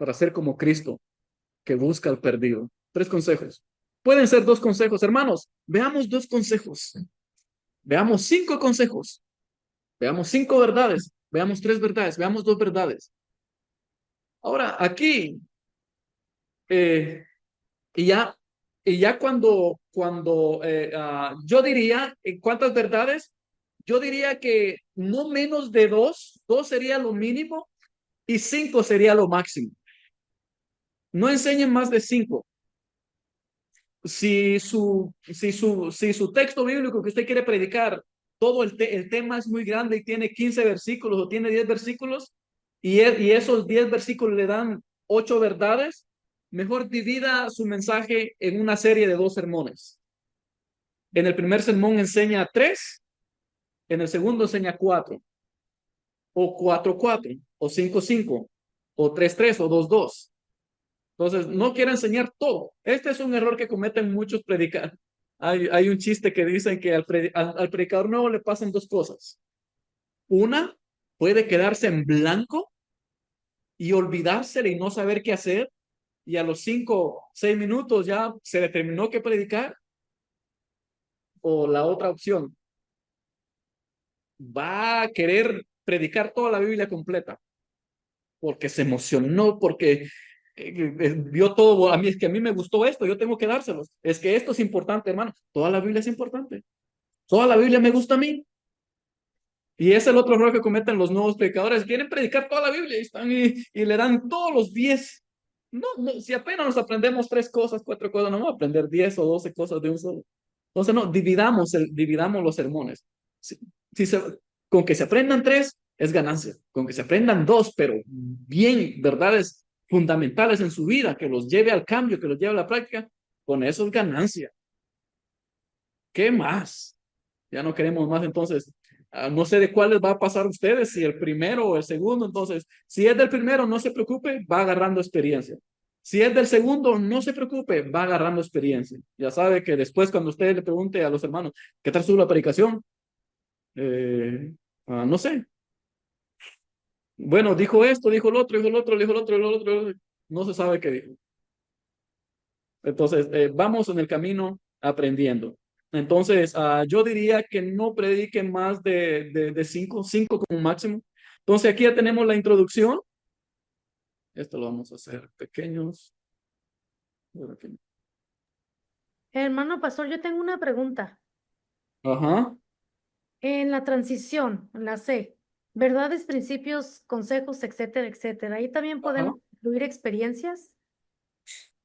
para ser como Cristo, que busca al perdido. 3 consejos. Pueden ser 2 consejos, hermanos. Veamos 2 consejos. Veamos 5 consejos. Veamos 5 verdades. Veamos 3 verdades. Veamos 2 verdades. Ahora, aquí, eh, y ya, cuando yo diría, ¿cuántas verdades? Yo diría que no menos de 2, 2 sería lo mínimo y 5 sería lo máximo. No enseñen más de 5. Si su texto bíblico que usted quiere predicar, todo el tema es muy grande y tiene 15 versículos o tiene 10 versículos y esos 10 versículos le dan 8 verdades, mejor divida su mensaje en una serie de 2 sermones. En el primer sermón enseña 3, en el segundo enseña 4, o 4-4, o 5-5, o 3-3, o 2-2. Entonces, no quiero enseñar todo. Este es un error que cometen muchos predicadores. Hay un chiste que dicen que al predicador nuevo le pasan 2 cosas. Una, puede quedarse en blanco y olvidársele y no saber qué hacer. Y a los 5-6 minutos ya se le terminó que predicar. O la otra opción, va a querer predicar toda la Biblia completa. Porque se emocionó, porque vio todo. A mí es que a mí me gustó esto, yo tengo que dárselos. Es que esto es importante, hermano. Toda la Biblia es importante. Toda la Biblia me gusta a mí. Y es el otro error que cometen los nuevos predicadores. Quieren predicar toda la Biblia y le dan todos los 10. No, no, si apenas nos aprendemos 3 cosas, 4 cosas, no vamos a aprender 10 o 12 cosas de un solo. Entonces, no, dividamos los sermones. Si, si se, con que se aprendan 3 es ganancia. Con que se aprendan 2, pero bien, verdades fundamentales en su vida, que los lleve al cambio, que los lleve a la práctica, con eso es ganancia. ¿Qué más? Ya no queremos más, entonces, no sé de cuáles va a pasar ustedes, si el primero o el segundo. Entonces, si es del primero, no se preocupe, va agarrando experiencia. Si es del segundo, no se preocupe, va agarrando experiencia. Ya sabe que después, cuando usted le pregunte a los hermanos, ¿qué tal su la predicación? No sé. Bueno, dijo esto, dijo lo otro, dijo lo otro, dijo lo otro, dijo lo otro. No se sabe qué dijo. Entonces, vamos en el camino aprendiendo. Entonces, yo diría que no prediquen más de 5 como máximo. Entonces, aquí ya tenemos la introducción. Esto lo vamos a hacer pequeños. Hermano pastor, yo tengo una pregunta. Ajá. En la transición, en la C, verdades, principios, consejos, etcétera, etcétera. Ahí también podemos incluir experiencias.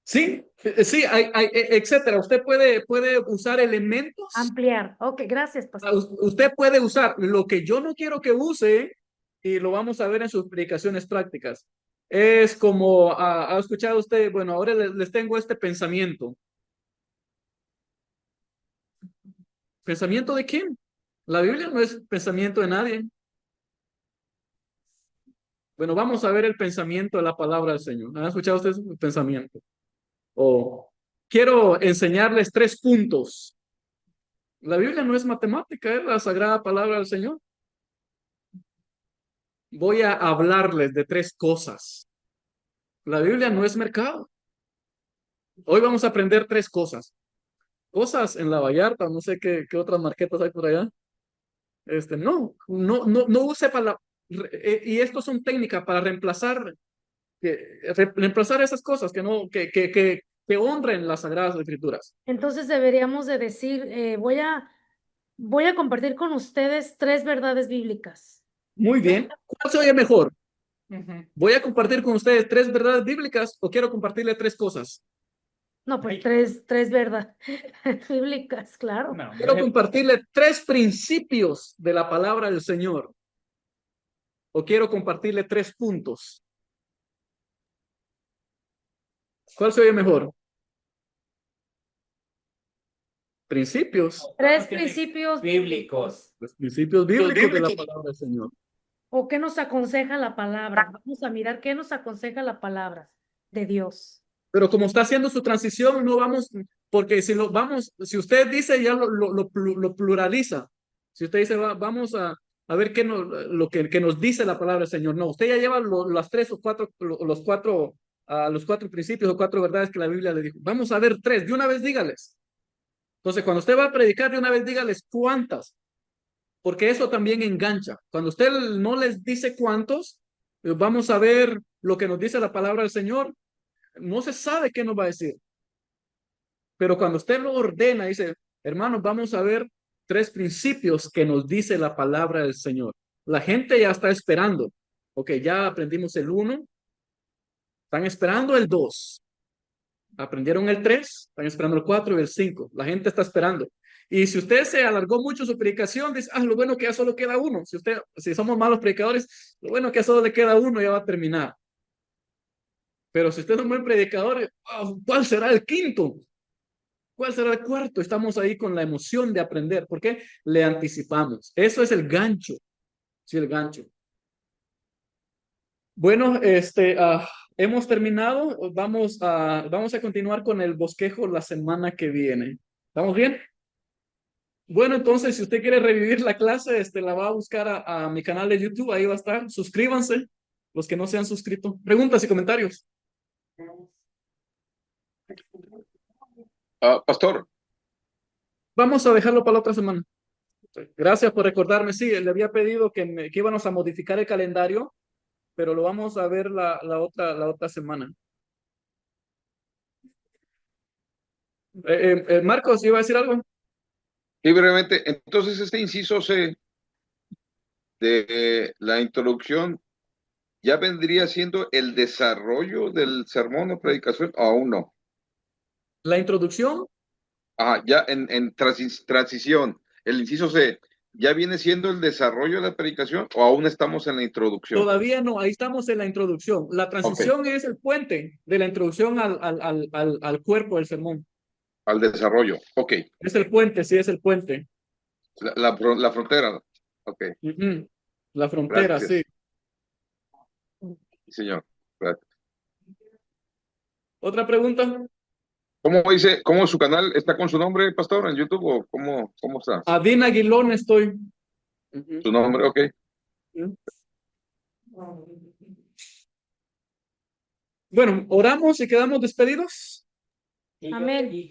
Sí, sí, etcétera. Usted puede usar elementos. Ampliar. Ok, gracias, pastor. Usted puede usar lo que yo no quiero que use, y lo vamos a ver en sus predicaciones prácticas. Es como, ha escuchado usted, bueno, ahora les tengo este pensamiento. ¿Pensamiento de quién? La Biblia no es pensamiento de nadie. Bueno, vamos a ver el pensamiento de la palabra del Señor. ¿Han escuchado ustedes el pensamiento? O quiero enseñarles 3 puntos. La Biblia no es matemática, es la sagrada palabra del Señor. Voy a hablarles de 3 cosas. La Biblia no es mercado. Hoy vamos a aprender 3 cosas. Cosas en la Vallarta, no sé qué otras marquetas hay por allá. No use palabras. Y esto son técnicas para reemplazar esas cosas que honren las Sagradas Escrituras. Entonces deberíamos de decir, voy a compartir con ustedes 3 verdades bíblicas. Muy bien. ¿Cuál se oye mejor? ¿Voy a compartir con ustedes 3 verdades bíblicas o quiero compartirle 3 cosas? No, pues 3 verdades bíblicas, claro. No, Quiero compartirle 3 principios de la palabra del Señor. O quiero compartirle 3 puntos. ¿Cuál se oye mejor? Principios. 3 principios bíblicos. Los principios bíblicos de la palabra del Señor. ¿O qué nos aconseja la palabra? Vamos a mirar qué nos aconseja la palabra de Dios. Pero como está haciendo su transición, no vamos, porque si usted dice ya lo pluraliza. Si usted dice, vamos a ver qué que nos dice la palabra del Señor. No, usted ya lleva las 3 o 4, los 4 a los 4 principios o 4 verdades que la Biblia le dijo. Vamos a ver 3, de una vez dígales. Entonces, cuando usted va a predicar, de una vez dígales cuántas, porque eso también engancha. Cuando usted no les dice cuántos, vamos a ver lo que nos dice la palabra del Señor. No se sabe qué nos va a decir. Pero cuando usted lo ordena, dice, hermanos, vamos a ver 3 principios que nos dice la palabra del Señor. La gente ya está esperando. Ok, ya aprendimos el 1. Están esperando el 2. Aprendieron el 3. Están esperando el 4 y el 5. La gente está esperando. Y si usted se alargó mucho su predicación, dice, lo bueno que ya solo queda 1. Si somos malos predicadores, lo bueno que ya solo le queda 1, ya va a terminar. Pero si usted es un buen predicador, ¿cuál será el 5.? ¿Cuál será el 4.? Estamos ahí con la emoción de aprender, porque le anticipamos. Eso es el gancho. Sí, el gancho. Bueno, hemos terminado. Vamos a continuar con el bosquejo la semana que viene. ¿Estamos bien? Bueno, entonces, si usted quiere revivir la clase, la va a buscar a mi canal de YouTube. Ahí va a estar. Suscríbanse, los que no se han suscrito. Preguntas y comentarios. Pastor, Vamos a dejarlo para la otra semana. Gracias por recordarme. Sí, le había pedido que íbamos a modificar el calendario, pero lo vamos a ver la otra semana. Marcos, ¿iba a decir algo? y brevemente, entonces este inciso C de la introducción ya vendría siendo el desarrollo del sermón o predicación, o aún no. La introducción, Ya en transición, el inciso C, ¿ya viene siendo el desarrollo de la predicación o aún estamos en la introducción? todavía no, ahí estamos en la introducción. La transición es el puente de la introducción al cuerpo del sermón. Al desarrollo, ok. Es el puente, sí, es el puente. La frontera, ok. Ujú. La frontera, Gracias. sí. Sí, señor. Gracias. ¿Otra pregunta? ¿Cómo su canal está con su nombre, pastor, en YouTube o cómo está? Adina Aguilón estoy. Ujú. Su nombre, ok. Bueno, oramos y quedamos despedidos. Amén.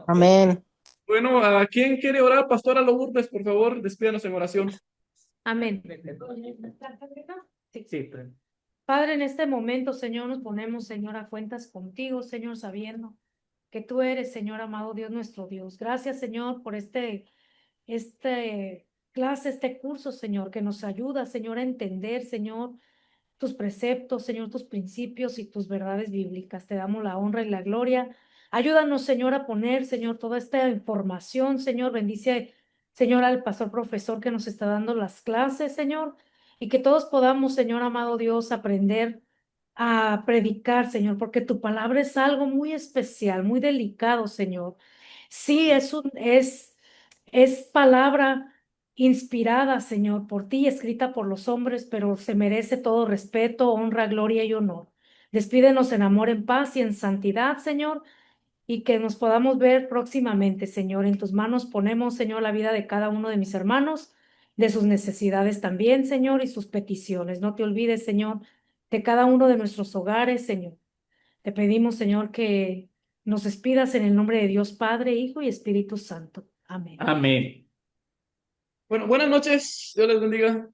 Amén. Bueno, ¿a quién quiere orar? Pastora Lourdes, por favor, despídanos en oración. Amén. Sí. Padre, en este momento, Señor, nos ponemos, Señor, a cuentas contigo, Señor, sabiendo que tú eres, Señor, amado Dios, nuestro Dios. Gracias, Señor, por este clase, este curso, Señor, que nos ayuda, Señor, a entender, Señor, tus preceptos, Señor, tus principios y tus verdades bíblicas. Te damos la honra y la gloria. Ayúdanos, Señor, a poner, Señor, toda esta información, Señor. Bendice, Señor, al pastor profesor que nos está dando las clases, Señor, y que todos podamos, Señor, amado Dios, aprender a predicar, Señor, porque tu palabra es algo muy especial, muy delicado, Señor. Sí, es palabra inspirada, Señor, por ti, escrita por los hombres, pero se merece todo respeto, honra, gloria y honor. Despídenos en amor, en paz y en santidad, Señor, y que nos podamos ver próximamente, Señor. En tus manos ponemos, Señor, la vida de cada uno de mis hermanos, de sus necesidades también, Señor, y sus peticiones. No te olvides, Señor, de cada uno de nuestros hogares, Señor. Te pedimos, Señor, que nos despidas en el nombre de Dios Padre, Hijo y Espíritu Santo. Amén. Amén. Bueno, buenas noches. Dios les bendiga.